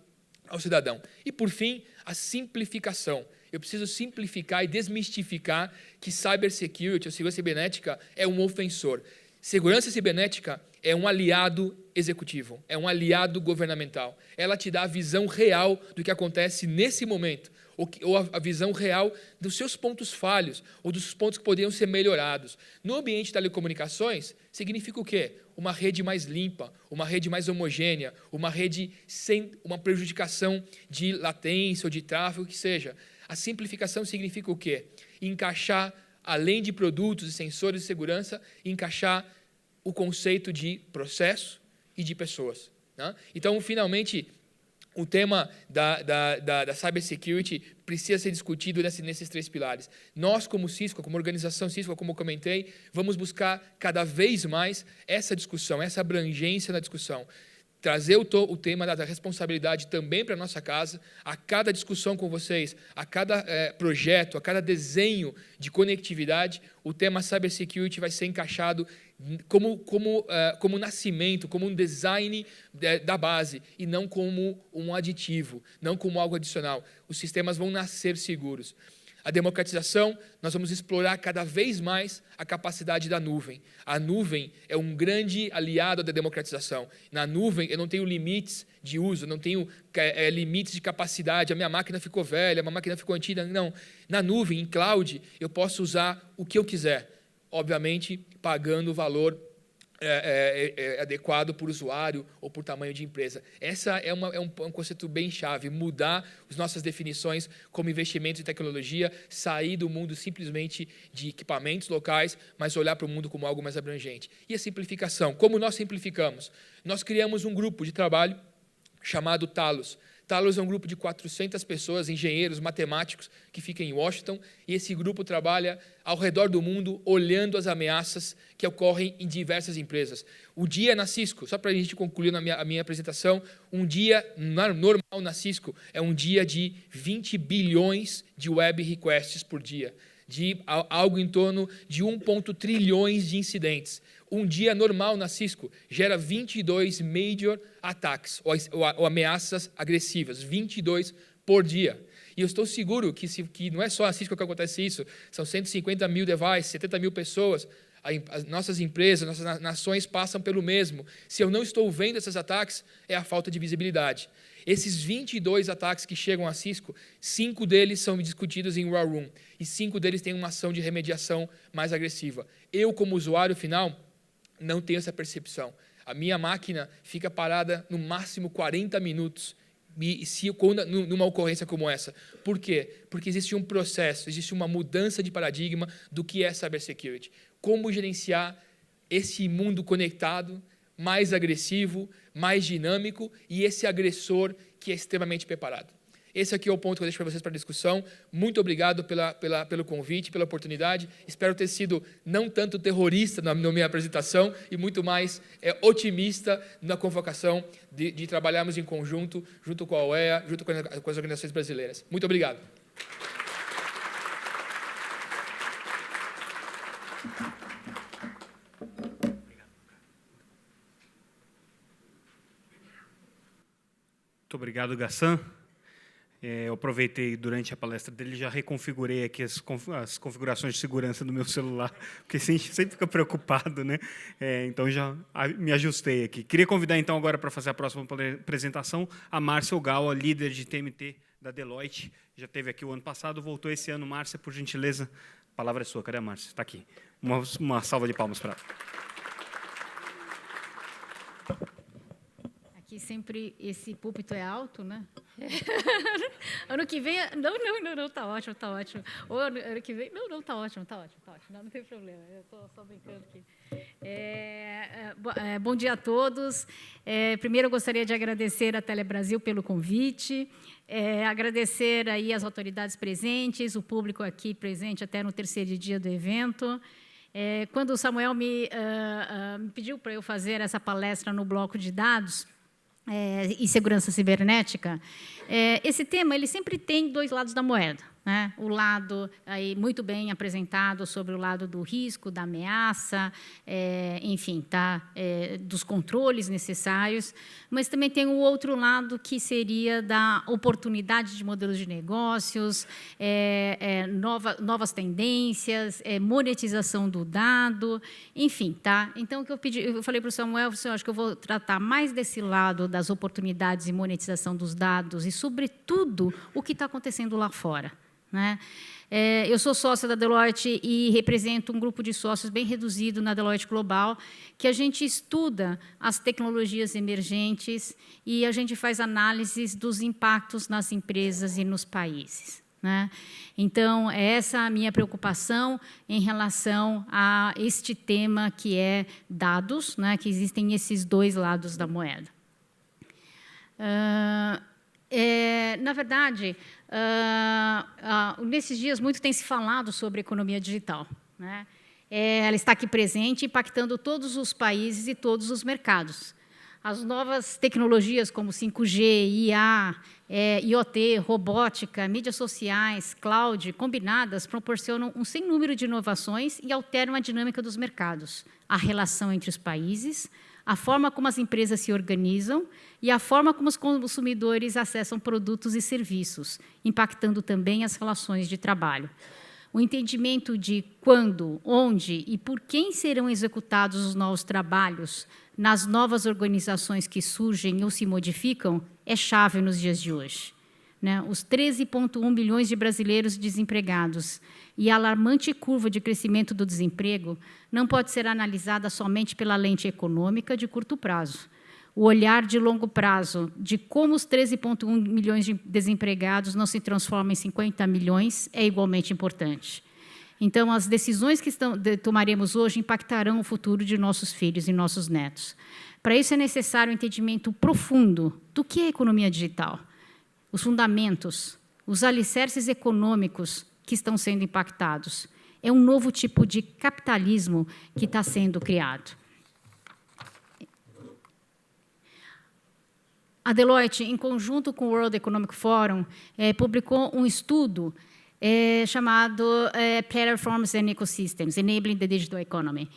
D: ao cidadão. E, por fim, a simplificação. Eu preciso simplificar e desmistificar que cybersecurity, ou segurança cibernética, é um ofensor. Segurança cibernética é um aliado executivo, é um aliado governamental. Ela te dá a visão real do que acontece nesse momento, ou a visão real dos seus pontos falhos, ou dos pontos que poderiam ser melhorados. No ambiente de telecomunicações, significa o quê? Uma rede mais limpa, uma rede mais homogênea, uma rede sem uma prejudicação de latência ou de tráfego, que seja. A simplificação significa o quê? Encaixar, além de produtos e sensores de segurança, encaixar o conceito de processo e de pessoas. Né? Então, finalmente, o tema da cybersecurity precisa ser discutido nesses 3 pilares. Nós, como Cisco, como organização Cisco, como eu comentei, vamos buscar cada vez mais essa discussão, essa abrangência na discussão. Trazer o tema da responsabilidade também para a nossa casa, a cada discussão com vocês, a cada projeto, a cada desenho de conectividade, o tema cybersecurity vai ser encaixado como nascimento, como um design da base, e não como um aditivo, não como algo adicional. Os sistemas vão nascer seguros. A democratização, nós vamos explorar cada vez mais a capacidade da nuvem. A nuvem é um grande aliado da democratização. Na nuvem, eu não tenho limites de uso, não tenho limites de capacidade. A minha máquina ficou velha, a minha máquina ficou antiga. Não. Na nuvem, em cloud, eu posso usar o que eu quiser. Obviamente, pagando o valor adequado por usuário ou por tamanho de empresa. Essa é um conceito bem chave, mudar as nossas definições como investimento em tecnologia, sair do mundo simplesmente de equipamentos locais, mas olhar para o mundo como algo mais abrangente. E a simplificação, como nós simplificamos? Nós criamos um grupo de trabalho chamado Talos. Talos é um grupo de 400 pessoas, engenheiros, matemáticos, que fica em Washington, e esse grupo trabalha ao redor do mundo, olhando as ameaças que ocorrem em diversas empresas. O dia na Cisco, só para a gente concluir a minha apresentação, um dia normal na Cisco é um dia de 20 bilhões de web requests por dia, de algo em torno de 1,1 trilhões de incidentes. Um dia normal na Cisco gera 22 major attacks, ou ameaças agressivas, 22 por dia. E eu estou seguro que não é só a Cisco que acontece isso, são 150 mil devices, 70 mil pessoas, as nossas empresas, nossas nações passam pelo mesmo. Se eu não estou vendo esses ataques, é a falta de visibilidade. Esses 22 ataques que chegam a Cisco, 5 deles são discutidos em War Room, e 5 deles têm uma ação de remediação mais agressiva. Eu, como usuário final, não tenho essa percepção. A minha máquina fica parada no máximo 40 minutos numa ocorrência como essa. Por quê? Porque existe um processo, existe uma mudança de paradigma do que é cybersecurity. Como gerenciar esse mundo conectado, mais agressivo, mais dinâmico, e esse agressor que é extremamente preparado. Esse aqui é o ponto que eu deixo para vocês para discussão. Muito obrigado pelo convite, pela oportunidade. Espero ter sido não tanto terrorista na minha apresentação e muito mais otimista na convocação de trabalharmos em conjunto, junto com a OEA, junto com as organizações brasileiras. Muito obrigado.
A: Muito obrigado, Gassan. Eu aproveitei durante a palestra dele, já reconfigurei aqui as configurações de segurança do meu celular, porque sempre fica preocupado, né? Então, já me ajustei aqui. Queria convidar, então, agora para fazer a próxima apresentação, a Márcia Ogawa, líder de TMT da Deloitte. Já esteve aqui o ano passado, voltou esse ano. Márcia, por gentileza, a palavra é sua. Cadê a Márcia? Está aqui. Uma salva de palmas para ela.
E: Aqui aqui sempre esse púlpito é alto, né? Ano que vem... Não, tá ótimo, tá ótimo. Ou ano que vem... Não, tá ótimo. Não tem problema, eu estou só brincando aqui. Bom dia a todos. Primeiro, eu gostaria de agradecer à Telebrasil pelo convite, agradecer aí as autoridades presentes, o público aqui presente até no terceiro dia do evento. Quando o Samuel me pediu para eu fazer essa palestra no bloco de dados e segurança cibernética, esse tema ele sempre tem dois lados da moeda, né? O lado aí muito bem apresentado sobre o lado do risco, da ameaça, enfim, dos controles necessários, mas também tem o outro lado que seria da oportunidade de modelos de negócios, novas tendências, monetização do dado, enfim, tá? Então, o que eu falei para o Samuel, eu acho que eu vou tratar mais desse lado das oportunidades e monetização dos dados e, sobretudo, o que está acontecendo lá fora, né? Eu sou sócia da Deloitte e represento um grupo de sócios bem reduzido na Deloitte Global, que a gente estuda as tecnologias emergentes e a gente faz análises dos impactos nas empresas e nos países, né? Então, essa é a minha preocupação em relação a este tema que é dados, né? Que existem esses dois lados da moeda. Na verdade, nesses dias muito tem se falado sobre economia digital, né? Ela está aqui presente, impactando todos os países e todos os mercados. As novas tecnologias como 5G, IA, IoT, robótica, mídias sociais, cloud, combinadas, proporcionam um sem número de inovações e alteram a dinâmica dos mercados, a relação entre os países, a forma como as empresas se organizam e a forma como os consumidores acessam produtos e serviços, impactando também as relações de trabalho. O entendimento de quando, onde e por quem serão executados os novos trabalhos nas novas organizações que surgem ou se modificam é chave nos dias de hoje, né? Os 13,1 milhões de brasileiros desempregados e a alarmante curva de crescimento do desemprego não pode ser analisada somente pela lente econômica de curto prazo. O olhar de longo prazo de como os 13,1 milhões de desempregados não se transformam em 50 milhões é igualmente importante. Então, as decisões que tomaremos hoje impactarão o futuro de nossos filhos e nossos netos. Para isso, é necessário um entendimento profundo do que é economia digital, os fundamentos, os alicerces econômicos que estão sendo impactados. É um novo tipo de capitalismo que está sendo criado. A Deloitte, em conjunto com o World Economic Forum, publicou um estudo chamado Platforms and Ecosystems, Enabling the Digital Economy,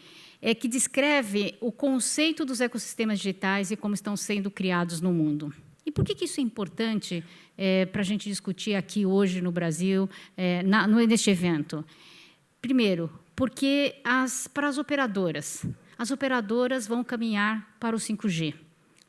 E: que descreve o conceito dos ecossistemas digitais e como estão sendo criados no mundo. E por que isso é importante para a gente discutir aqui hoje no Brasil, neste evento? Primeiro, porque para as operadoras vão caminhar para o 5G.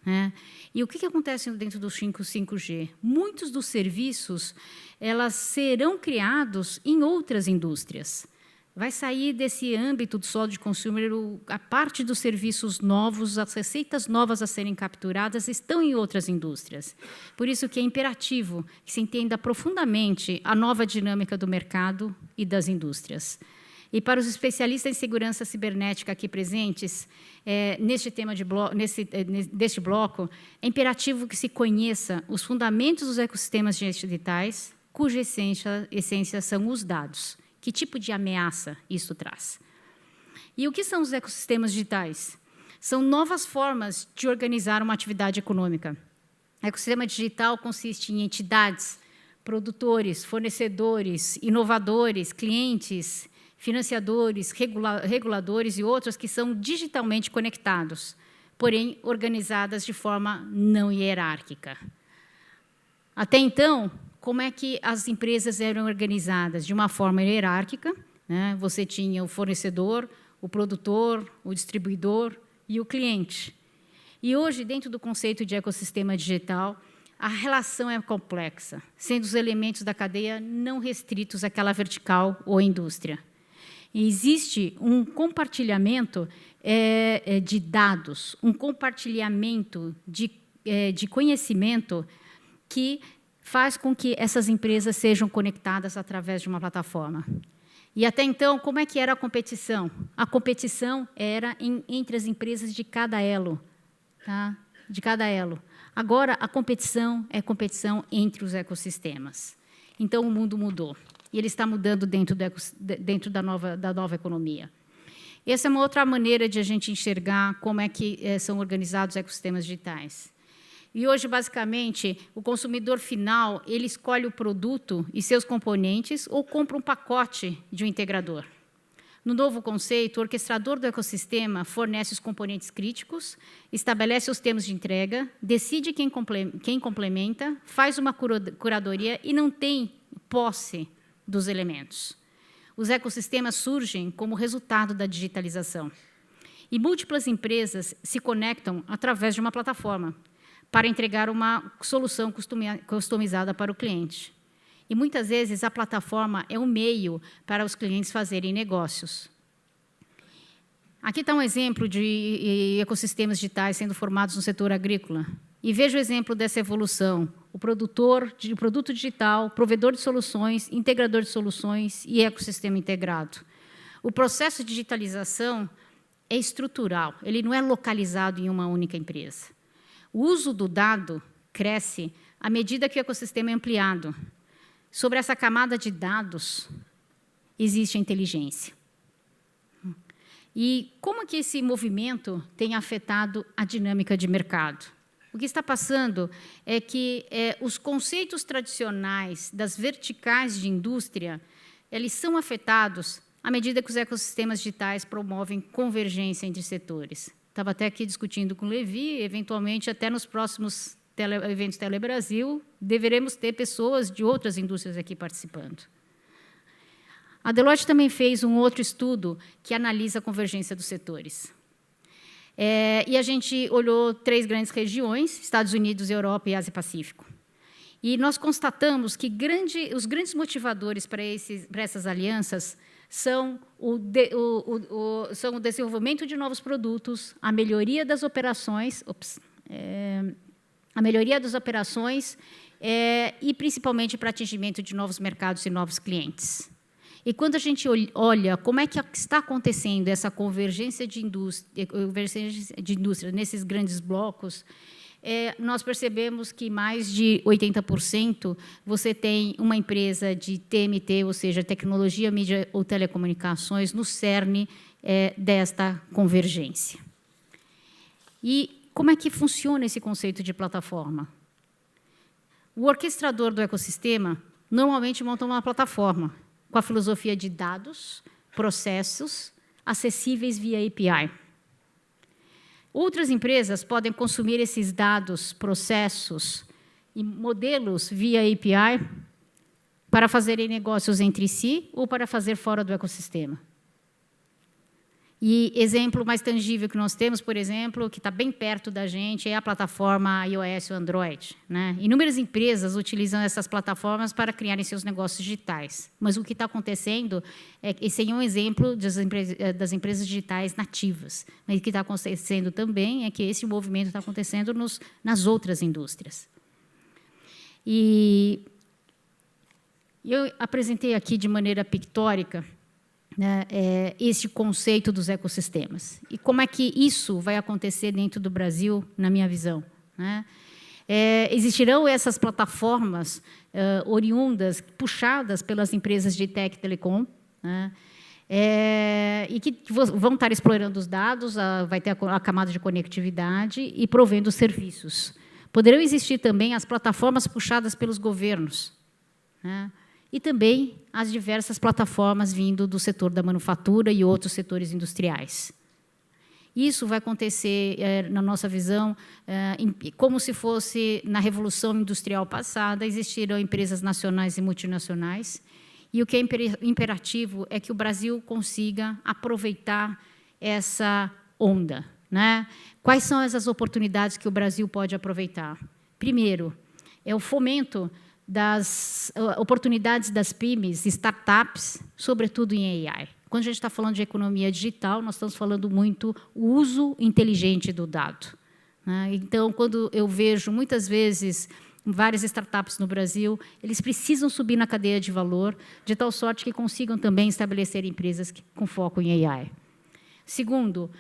E: Né? E o que acontece dentro do 5G? Muitos dos serviços elas serão criados em outras indústrias. Vai sair desse âmbito só de consumer, a parte dos serviços novos, as receitas novas a serem capturadas estão em outras indústrias. Por isso que é imperativo que se entenda profundamente a nova dinâmica do mercado e das indústrias. E para os especialistas em segurança cibernética aqui presentes, deste bloco, é imperativo que se conheça os fundamentos dos ecossistemas digitais, cuja essência são os dados. Que tipo de ameaça isso traz? E o que são os ecossistemas digitais? São novas formas de organizar uma atividade econômica. O ecossistema digital consiste em entidades, produtores, fornecedores, inovadores, clientes, financiadores, reguladores e outros que são digitalmente conectados, porém organizadas de forma não hierárquica. Até então, como é que as empresas eram organizadas? De uma forma hierárquica, né? Você tinha o fornecedor, o produtor, o distribuidor e o cliente. E hoje, dentro do conceito de ecossistema digital, a relação é complexa, sendo os elementos da cadeia não restritos àquela vertical ou indústria. E existe um compartilhamento de dados, um compartilhamento de de conhecimento que faz com que essas empresas sejam conectadas através de uma plataforma. E, até então, como é que era a competição? A competição era entre as empresas de cada elo. Tá? De cada elo. Agora, a competição é competição entre os ecossistemas. Então, o mundo mudou. E ele está mudando dentro da nova economia. Essa é uma outra maneira de a gente enxergar como é que são organizados os ecossistemas digitais. E hoje, basicamente, o consumidor final ele escolhe o produto e seus componentes ou compra um pacote de um integrador. No novo conceito, o orquestrador do ecossistema fornece os componentes críticos, estabelece os termos de entrega, decide quem complementa, faz uma curadoria e não tem posse dos elementos. Os ecossistemas surgem como resultado da digitalização. E múltiplas empresas se conectam através de uma plataforma para entregar uma solução customizada para o cliente. E, muitas vezes, a plataforma é um meio para os clientes fazerem negócios. Aqui está um exemplo de ecossistemas digitais sendo formados no setor agrícola. E veja o exemplo dessa evolução. O produtor de produto digital, provedor de soluções, integrador de soluções e ecossistema integrado. O processo de digitalização é estrutural, ele não é localizado em uma única empresa. O uso do dado cresce à medida que o ecossistema é ampliado. Sobre essa camada de dados, existe a inteligência. E como que esse movimento tem afetado a dinâmica de mercado? O que está passando é que os conceitos tradicionais das verticais de indústria, eles são afetados à medida que os ecossistemas digitais promovem convergência entre setores. Estava até aqui discutindo com o Levi, eventualmente, até nos próximos eventos Telebrasil, deveremos ter pessoas de outras indústrias aqui participando. A Deloitte também fez um outro estudo que analisa a convergência dos setores. E a gente olhou 3 grandes regiões, Estados Unidos, Europa e Ásia-Pacífico. E nós constatamos que os grandes motivadores para essas alianças são o desenvolvimento de novos produtos, a melhoria das operações, e, principalmente, para atingimento de novos mercados e novos clientes. E, quando a gente olha como é que está acontecendo essa convergência de indústria nesses grandes blocos, nós percebemos que mais de 80% você tem uma empresa de TMT, ou seja, tecnologia, mídia ou telecomunicações, no cerne desta convergência. E como é que funciona esse conceito de plataforma? O orquestrador do ecossistema normalmente monta uma plataforma com a filosofia de dados, processos, acessíveis via API. Outras empresas podem consumir esses dados, processos e modelos via API para fazerem negócios entre si ou para fazer fora do ecossistema. E exemplo mais tangível que nós temos, por exemplo, que está bem perto da gente, é a plataforma iOS ou Android, né? Inúmeras empresas utilizam essas plataformas para criarem seus negócios digitais. Mas o que está acontecendo, esse é um exemplo das empresas digitais nativas. Mas o que está acontecendo também é que esse movimento está acontecendo nas outras indústrias. E eu apresentei aqui de maneira pictórica, né, esse conceito dos ecossistemas. E como é que isso vai acontecer dentro do Brasil, na minha visão, né? Existirão essas plataformas oriundas, puxadas pelas empresas de tech e telecom, né, e que vão estar explorando os dados, vai ter a camada de conectividade e provendo serviços. Poderão existir também as plataformas puxadas pelos governos, né, e também as diversas plataformas vindo do setor da manufatura e outros setores industriais. Isso vai acontecer, na nossa visão, como se fosse na Revolução Industrial passada, existiram empresas nacionais e multinacionais, e o que é imperativo é que o Brasil consiga aproveitar essa onda, né? Quais são essas oportunidades que o Brasil pode aproveitar? Primeiro, é o fomento das oportunidades das PYMEs, startups, sobretudo em AI. Quando a gente está falando de economia digital, nós estamos falando muito o uso inteligente do dado, né? Então, quando eu vejo, muitas vezes, várias startups no Brasil, eles precisam subir na cadeia de valor, de tal sorte que consigam também estabelecer empresas com foco em AI. Segundo,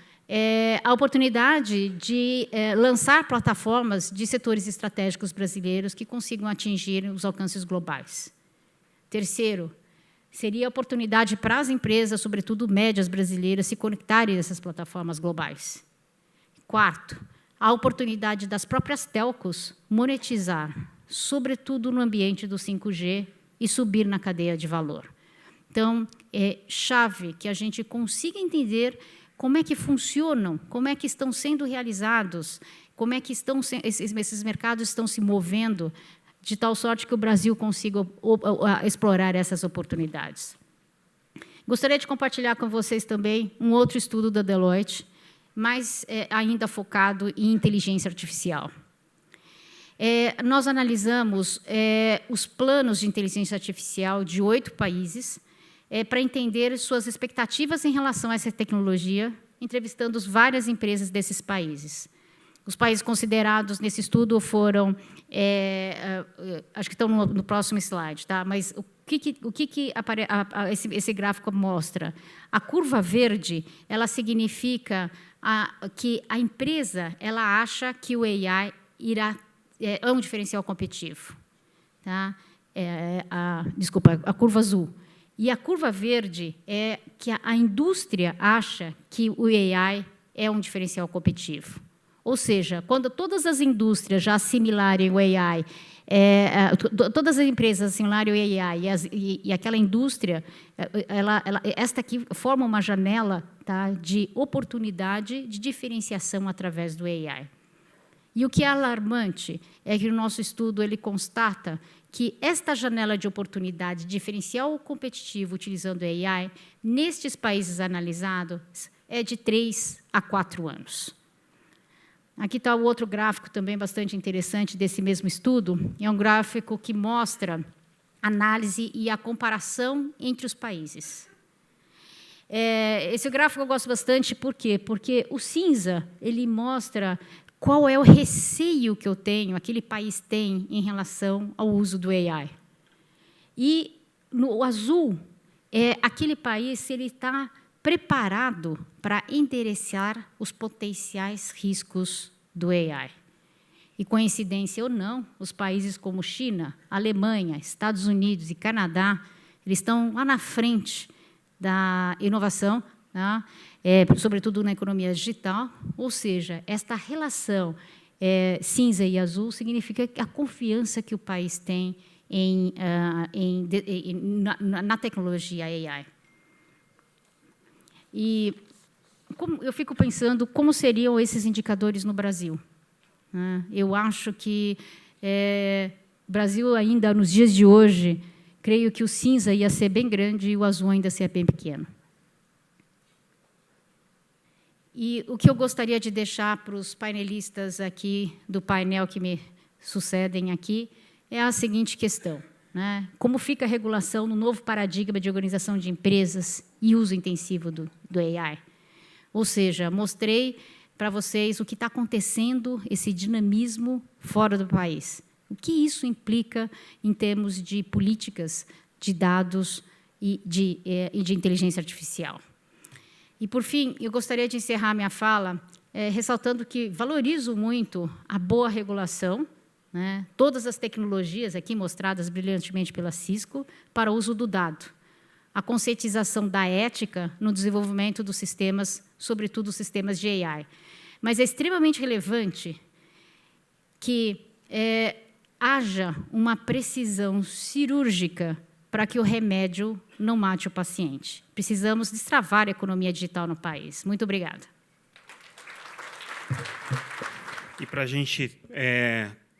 E: a oportunidade de lançar plataformas de setores estratégicos brasileiros que consigam atingir os alcances globais. Terceiro, seria a oportunidade para as empresas, sobretudo médias brasileiras, se conectarem a essas plataformas globais. Quarto, a oportunidade das próprias telcos monetizar, sobretudo no ambiente do 5G, e subir na cadeia de valor. Então, é chave que a gente consiga entender como é que funcionam, como é que estão sendo realizados, como é que esses mercados estão se movendo, de tal sorte que o Brasil consiga explorar essas oportunidades. Gostaria de compartilhar com vocês também um outro estudo da Deloitte, mas ainda focado em inteligência artificial. Nós analisamos os planos de inteligência artificial de 8 países para entender suas expectativas em relação a essa tecnologia, entrevistando várias empresas desses países. Os países considerados nesse estudo foram, acho que estão no próximo slide, tá? Mas o que esse gráfico mostra? A curva verde, ela significa que a empresa ela acha que o AI é um diferencial competitivo. Tá? Desculpa, a curva azul. E a curva verde é que a indústria acha que o AI é um diferencial competitivo. Ou seja, quando todas as indústrias já assimilarem o AI, todas as empresas assimilarem o AI e aquela indústria, esta aqui forma uma janela, tá, de oportunidade de diferenciação através do AI. E o que é alarmante é que o nosso estudo ele constata que esta janela de oportunidade diferencial competitivo utilizando o AI, nestes países analisados, é de 3 a 4 anos. Aqui está o outro gráfico também bastante interessante desse mesmo estudo. É um gráfico que mostra a análise e a comparação entre os países. Esse gráfico eu gosto bastante, por quê? Porque o cinza ele mostra qual é o receio que aquele país tem em relação ao uso do AI. E no azul, aquele país ele está preparado para endereçar os potenciais riscos do AI. E, coincidência ou não, os países como China, Alemanha, Estados Unidos e Canadá, eles estão lá na frente da inovação, tá? Sobretudo na economia digital, ou seja, esta relação cinza e azul significa a confiança que o país tem na tecnologia AI. E eu fico pensando como seriam esses indicadores no Brasil. Eu acho que o Brasil, ainda nos dias de hoje, creio que o cinza ia ser bem grande e o azul ainda ser bem pequeno. E o que eu gostaria de deixar para os painelistas aqui do painel que me sucedem aqui é a seguinte questão, né? Como fica a regulação no novo paradigma de organização de empresas e uso intensivo do AI? Ou seja, mostrei para vocês o que está acontecendo, esse dinamismo fora do país. O que isso implica em termos de políticas de dados e de inteligência artificial. E, por fim, eu gostaria de encerrar minha fala ressaltando que valorizo muito a boa regulação, né, todas as tecnologias aqui mostradas brilhantemente pela Cisco para o uso do dado, a conscientização da ética no desenvolvimento dos sistemas, sobretudo os sistemas de AI. Mas é extremamente relevante que haja uma precisão cirúrgica para que o remédio não mate o paciente. Precisamos destravar a economia digital no país. Muito obrigada.
A: E para a gente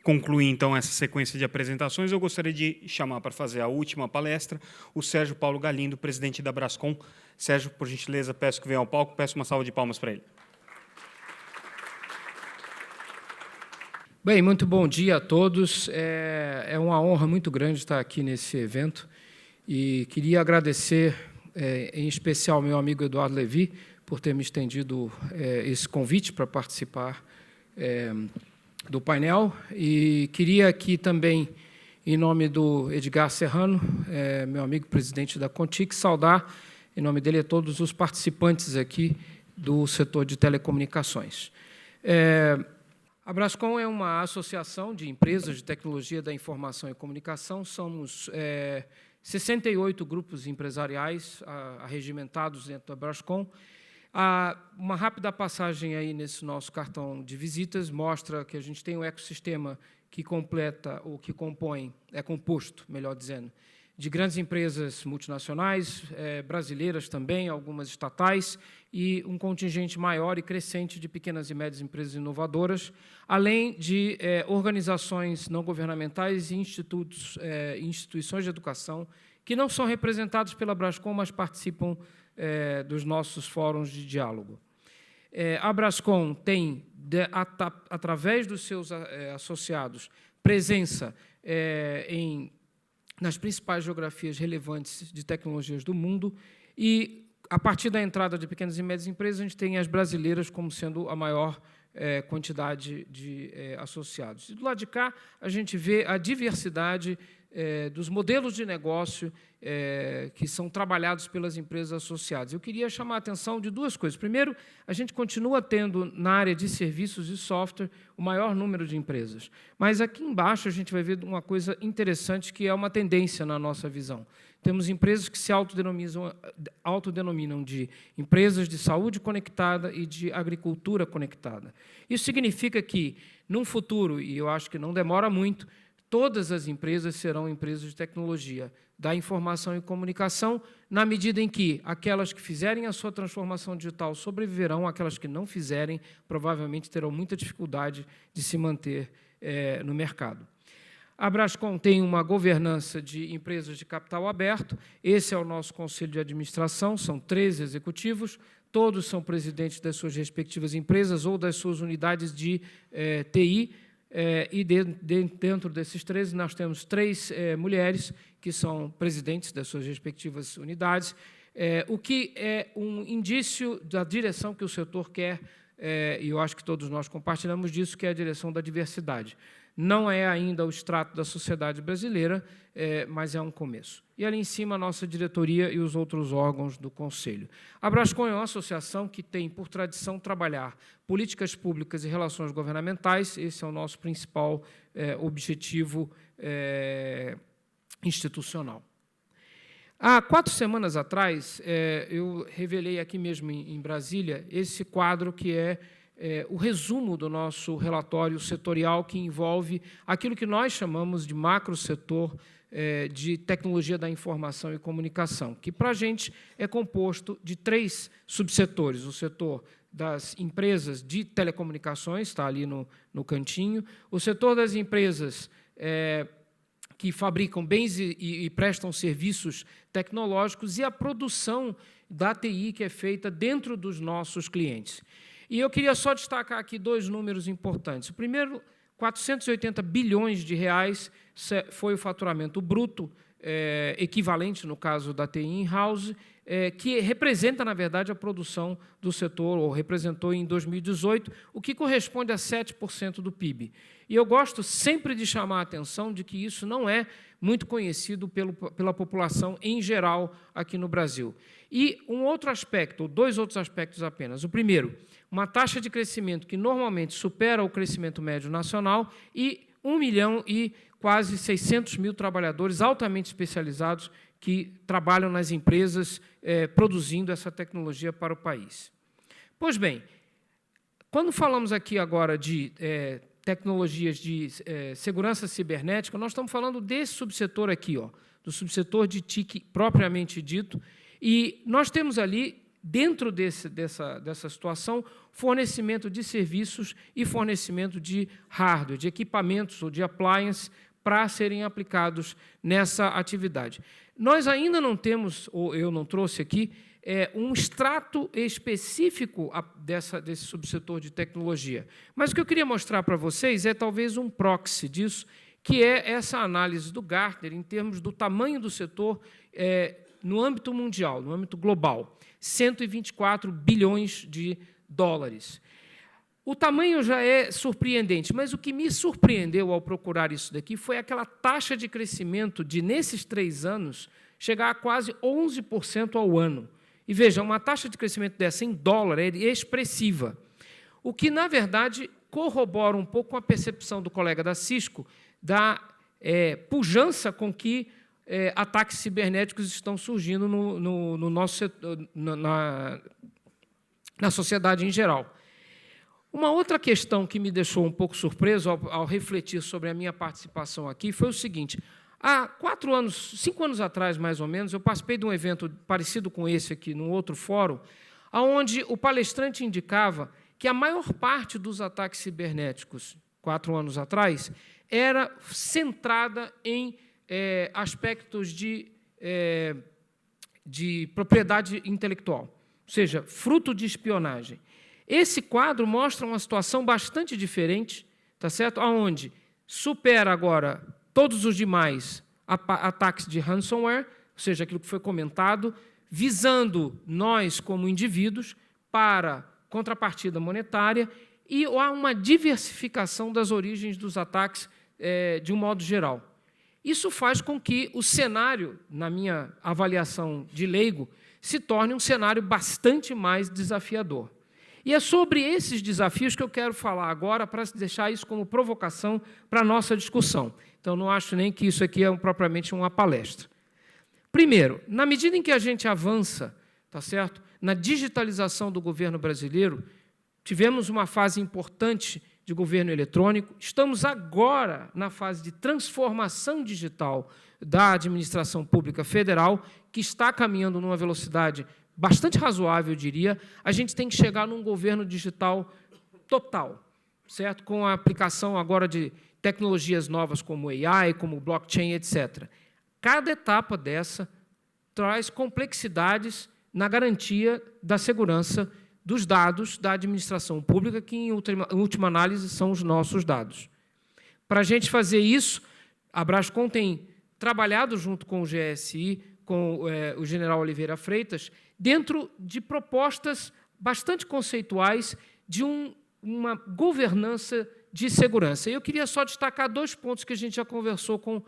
A: concluir, então, essa sequência de apresentações, eu gostaria de chamar para fazer a última palestra o Sérgio Paulo Galindo, presidente da Brascom. Sérgio, por gentileza, peço que venha ao palco, peço uma salva de palmas para ele.
F: Bem, muito bom dia a todos. É uma honra muito grande estar aqui nesse evento e queria agradecer, em especial, meu amigo Eduardo Levi, por ter me estendido esse convite para participar do painel, e queria aqui também, em nome do Edgar Serrano, meu amigo presidente da Contic, saudar, em nome dele, a todos os participantes aqui do setor de telecomunicações. A Brascom é uma associação de empresas de tecnologia da informação e comunicação. Somos 68 grupos empresariais arregimentados dentro da Brascom. Uma rápida passagem aí nesse nosso cartão de visitas mostra que a gente tem um ecossistema que completa, ou que compõe, é composto, melhor dizendo, de grandes empresas multinacionais, brasileiras também, algumas estatais, e um contingente maior e crescente de pequenas e médias empresas inovadoras, além de organizações não governamentais e instituições de educação que não são representados pela Brascom, mas participam dos nossos fóruns de diálogo. A Brascom tem, através dos seus associados, presença nas principais geografias relevantes de tecnologias do mundo, e, a partir da entrada de pequenas e médias empresas, a gente tem as brasileiras como sendo a maior quantidade de associados. E, do lado de cá, a gente vê a diversidade dos modelos de negócio que são trabalhados pelas empresas associadas. Eu queria chamar a atenção de duas coisas. Primeiro, a gente continua tendo, na área de serviços e software, o maior número de empresas. Mas, aqui embaixo, a gente vai ver uma coisa interessante, que é uma tendência na nossa visão. Temos empresas que se autodenominam de empresas de saúde conectada e de agricultura conectada. Isso significa que, num futuro, e eu acho que não demora muito, todas as empresas serão empresas de tecnologia da informação e comunicação, na medida em que aquelas que fizerem a sua transformação digital sobreviverão, aquelas que não fizerem provavelmente terão muita dificuldade de se manter no mercado. A Brascom tem uma governança de empresas de capital aberto. Esse é o nosso conselho de administração, são 13 executivos, todos são presidentes das suas respectivas empresas ou das suas unidades de TI, e dentro desses 13 nós temos 3 mulheres que são presidentes das suas respectivas unidades, o que é um indício da direção que o setor quer, e eu acho que todos nós compartilhamos disso, que é a direção da diversidade. Não é ainda o extrato da sociedade brasileira, mas é um começo. E, ali em cima, a nossa diretoria e os outros órgãos do Conselho. A Brascom é uma associação que tem, por tradição, trabalhar políticas públicas e relações governamentais. Esse é o nosso principal objetivo institucional. Há 4 semanas atrás, eu revelei aqui mesmo em Brasília esse quadro que é o resumo do nosso relatório setorial, que envolve aquilo que nós chamamos de macrosetor de tecnologia da informação e comunicação, que, para a gente, é composto de 3 subsetores: o setor das empresas de telecomunicações, está ali no cantinho, o setor das empresas que fabricam bens e prestam serviços tecnológicos, e a produção da TI, que é feita dentro dos nossos clientes. E eu queria só destacar aqui 2 números importantes. O primeiro, 480 bilhões de reais foi o faturamento bruto, equivalente, no caso da TI in-house, que representa, na verdade, a produção do setor, ou representou em 2018, o que corresponde a 7% do PIB. E eu gosto sempre de chamar a atenção de que isso não é muito conhecido pela população em geral aqui no Brasil. E um outro aspecto, ou 2 outros aspectos apenas. O primeiro, uma taxa de crescimento que normalmente supera o crescimento médio nacional, e 1 milhão e quase 600 mil trabalhadores altamente especializados que trabalham nas empresas produzindo essa tecnologia para o país. Pois bem, quando falamos aqui agora de tecnologias de segurança cibernética, nós estamos falando desse subsetor aqui, do subsetor de TIC propriamente dito, e nós temos ali, dentro dessa situação, fornecimento de serviços e fornecimento de hardware, de equipamentos ou de appliances para serem aplicados nessa atividade. Nós ainda não temos, ou eu não trouxe aqui, um extrato específico desse subsetor de tecnologia. Mas o que eu queria mostrar para vocês é talvez um proxy disso, que é essa análise do Gartner em termos do tamanho do setor no âmbito mundial, no âmbito global, 124 bilhões de dólares. O tamanho já é surpreendente, mas o que me surpreendeu ao procurar isso daqui foi aquela taxa de crescimento de, nesses 3 anos, chegar a quase 11% ao ano. E, veja, uma taxa de crescimento dessa em dólar é expressiva, o que, na verdade, corrobora um pouco com a percepção do colega da Cisco da pujança com que ataques cibernéticos estão surgindo no nosso setor, na sociedade em geral. Uma outra questão que me deixou um pouco surpreso ao refletir sobre a minha participação aqui foi o seguinte: há 5 anos atrás, mais ou menos, eu participei de um evento parecido com esse aqui, num outro fórum, onde o palestrante indicava que a maior parte dos ataques cibernéticos, 4 anos atrás, era centrada em aspectos de propriedade intelectual, ou seja, fruto de espionagem. Esse quadro mostra uma situação bastante diferente, tá certo? Onde supera agora todos os demais ataques de ransomware, ou seja, aquilo que foi comentado, visando nós como indivíduos para contrapartida monetária, e há uma diversificação das origens dos ataques de um modo geral. Isso faz com que o cenário, na minha avaliação de leigo, se torne um cenário bastante mais desafiador. E é sobre esses desafios que eu quero falar agora, para deixar isso como provocação para a nossa discussão. Então, não acho nem que isso aqui é propriamente uma palestra. Primeiro, na medida em que a gente avança, tá certo, na digitalização do governo brasileiro, tivemos uma fase importante de governo eletrônico, estamos agora na fase de transformação digital da administração pública federal, que está caminhando numa velocidade bastante razoável, eu diria. A gente tem que chegar num governo digital total, certo? Com a aplicação agora de tecnologias novas como AI, como blockchain, etc. Cada etapa dessa traz complexidades na garantia da segurança dos dados da administração pública, que, em última análise, são os nossos dados. Para a gente fazer isso, a Brascom tem trabalhado junto com o GSI, com o general Oliveira Freitas, dentro de propostas bastante conceituais de uma governança de segurança. Eu queria só destacar 2 pontos que a gente já conversou com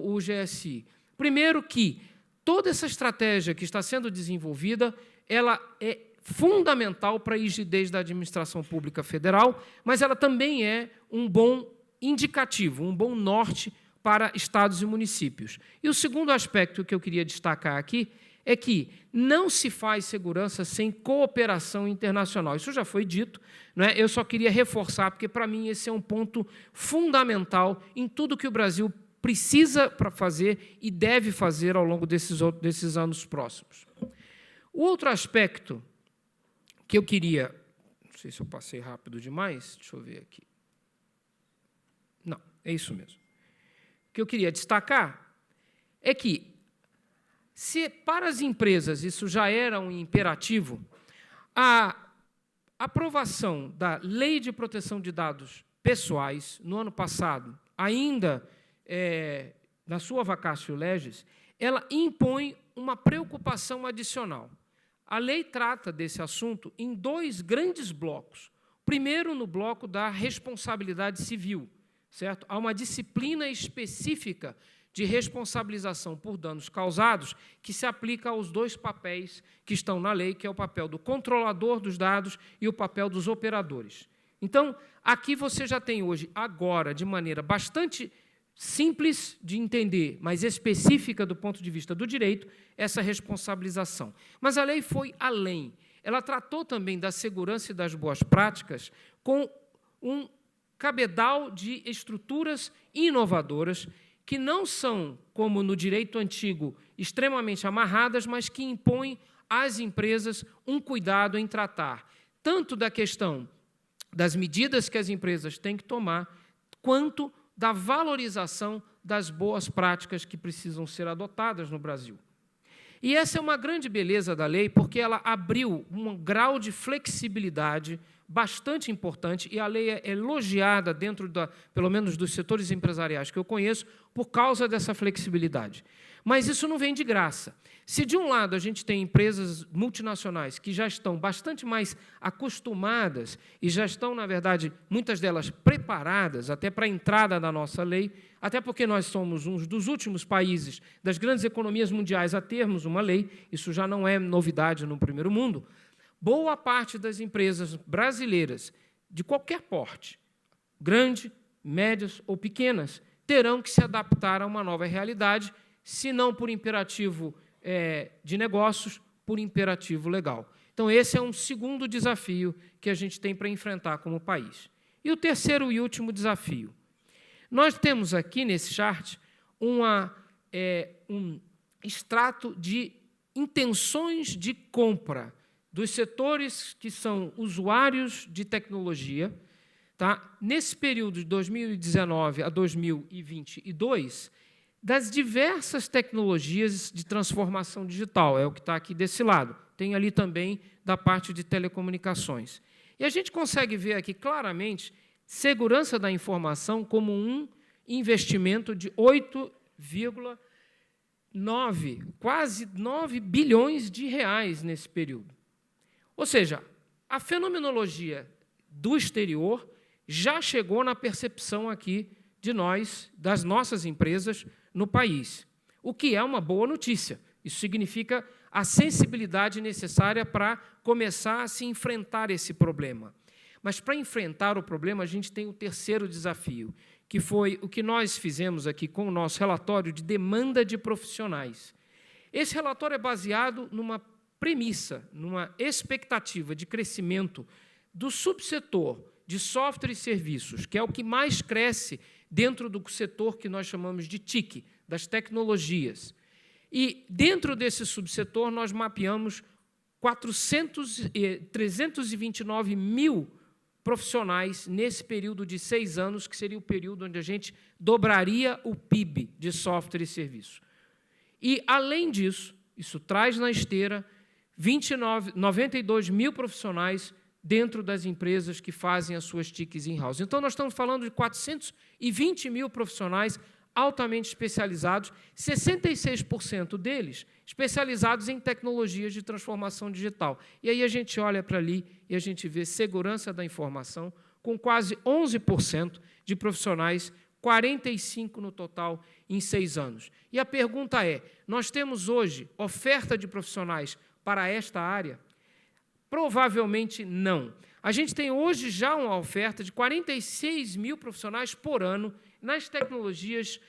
F: o GSI. Primeiro, que toda essa estratégia que está sendo desenvolvida, ela é fundamental para a rigidez da administração pública federal, mas ela também é um bom indicativo, um bom norte para estados e municípios. E o segundo aspecto que eu queria destacar aqui é que não se faz segurança sem cooperação internacional. Isso já foi dito, não é? Eu só queria reforçar, porque, para mim, esse é um ponto fundamental em tudo que o Brasil precisa para fazer e deve fazer ao longo desses anos próximos. O outro aspecto que eu queria... Não sei se eu passei rápido demais, deixa eu ver aqui. Não, é isso mesmo. O que eu queria destacar é que, se para as empresas isso já era um imperativo, a aprovação da Lei de Proteção de Dados Pessoais, no ano passado, ainda na sua vacatio legis, ela impõe uma preocupação adicional. A lei trata desse assunto em 2 grandes blocos. Primeiro, no bloco da responsabilidade civil, certo? Há uma disciplina específica de responsabilização por danos causados que se aplica aos 2 papéis que estão na lei, que é o papel do controlador dos dados e o papel dos operadores. Então, aqui você já tem hoje, agora, de maneira bastante simples de entender, mas específica do ponto de vista do direito, essa responsabilização. Mas a lei foi além. Ela tratou também da segurança e das boas práticas com um cabedal de estruturas inovadoras que não são, como no direito antigo, extremamente amarradas, mas que impõem às empresas um cuidado em tratar tanto da questão das medidas que as empresas têm que tomar, quanto da valorização das boas práticas que precisam ser adotadas no Brasil. E essa é uma grande beleza da lei, porque ela abriu um grau de flexibilidade bastante importante, e a lei é elogiada dentro, pelo menos, dos setores empresariais que eu conheço, por causa dessa flexibilidade. Mas isso não vem de graça. Se, de um lado, a gente tem empresas multinacionais que já estão bastante mais acostumadas e já estão, na verdade, muitas delas preparadas até para a entrada da nossa lei, até porque nós somos um dos últimos países das grandes economias mundiais a termos uma lei, isso já não é novidade no primeiro mundo, boa parte das empresas brasileiras, de qualquer porte, grande, médias ou pequenas, terão que se adaptar a uma nova realidade, se não por imperativo de negócios, por imperativo legal. Então, esse é um segundo desafio que a gente tem para enfrentar como país. E o terceiro e último desafio. Nós temos aqui, nesse chart, um extrato de intenções de compra dos setores que são usuários de tecnologia. Tá? Nesse período de 2019 a 2022, das diversas tecnologias de transformação digital, é o que está aqui desse lado. Tem ali também da parte de telecomunicações. E a gente consegue ver aqui claramente segurança da informação como um investimento de 8,9, quase 9 bilhões de reais nesse período. Ou seja, a fenomenologia do exterior já chegou na percepção aqui de nós, das nossas empresas, no país, o que é uma boa notícia. Isso significa a sensibilidade necessária para começar a se enfrentar esse problema. Mas, para enfrentar o problema, a gente tem o terceiro desafio, que foi o que nós fizemos aqui com o nosso relatório de demanda de profissionais. Esse relatório é baseado numa premissa, numa expectativa de crescimento do subsetor de software e serviços, que é o que mais cresce dentro do setor que nós chamamos de TIC, das tecnologias. E, dentro desse subsetor, nós mapeamos 329 mil profissionais nesse período de 6 anos, que seria o período onde a gente dobraria o PIB de software e serviço. E, além disso, isso traz na esteira 92 mil profissionais dentro das empresas que fazem as suas TICs in-house. Então, nós estamos falando de 420 mil profissionais altamente especializados, 66% deles especializados em tecnologias de transformação digital. E aí a gente olha para ali e a gente vê segurança da informação com quase 11% de profissionais, 45 no total em 6 anos. E a pergunta é, nós temos hoje oferta de profissionais para esta área? Provavelmente não. A gente tem hoje já uma oferta de 46 mil profissionais por ano nas tecnologias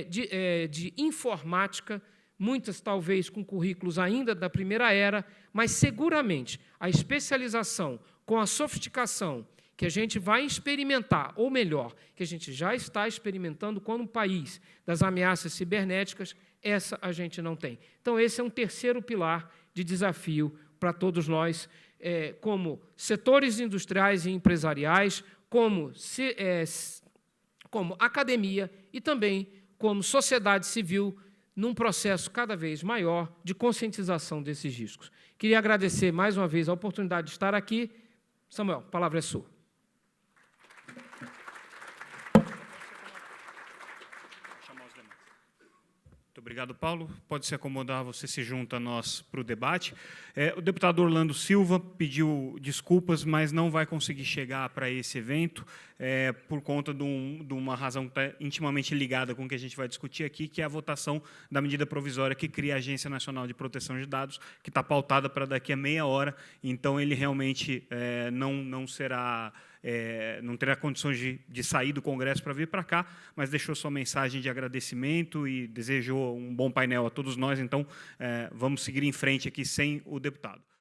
F: de informática, muitas talvez com currículos ainda da primeira era, mas seguramente a especialização com a sofisticação que a gente vai experimentar, ou melhor, que a gente já está experimentando como país das ameaças cibernéticas, essa a gente não tem. Então, esse é um terceiro pilar de desafio para todos nós, como setores industriais e empresariais, como academia e também como sociedade civil, num processo cada vez maior de conscientização desses riscos. Queria agradecer mais uma vez a oportunidade de estar aqui. Samuel, a palavra é sua.
A: Muito obrigado, Paulo. Pode se acomodar, você se junta a nós para o debate. O deputado Orlando Silva pediu desculpas, mas não vai conseguir chegar para esse evento por conta de uma razão que está intimamente ligada com o que a gente vai discutir aqui, que é a votação da medida provisória que cria a Agência Nacional de Proteção de Dados, que está pautada para daqui a meia hora. Então, ele realmente não terá condições de sair do Congresso para vir para cá, mas deixou sua mensagem de agradecimento e desejou um bom painel a todos nós. Então, vamos seguir em frente aqui sem o deputado.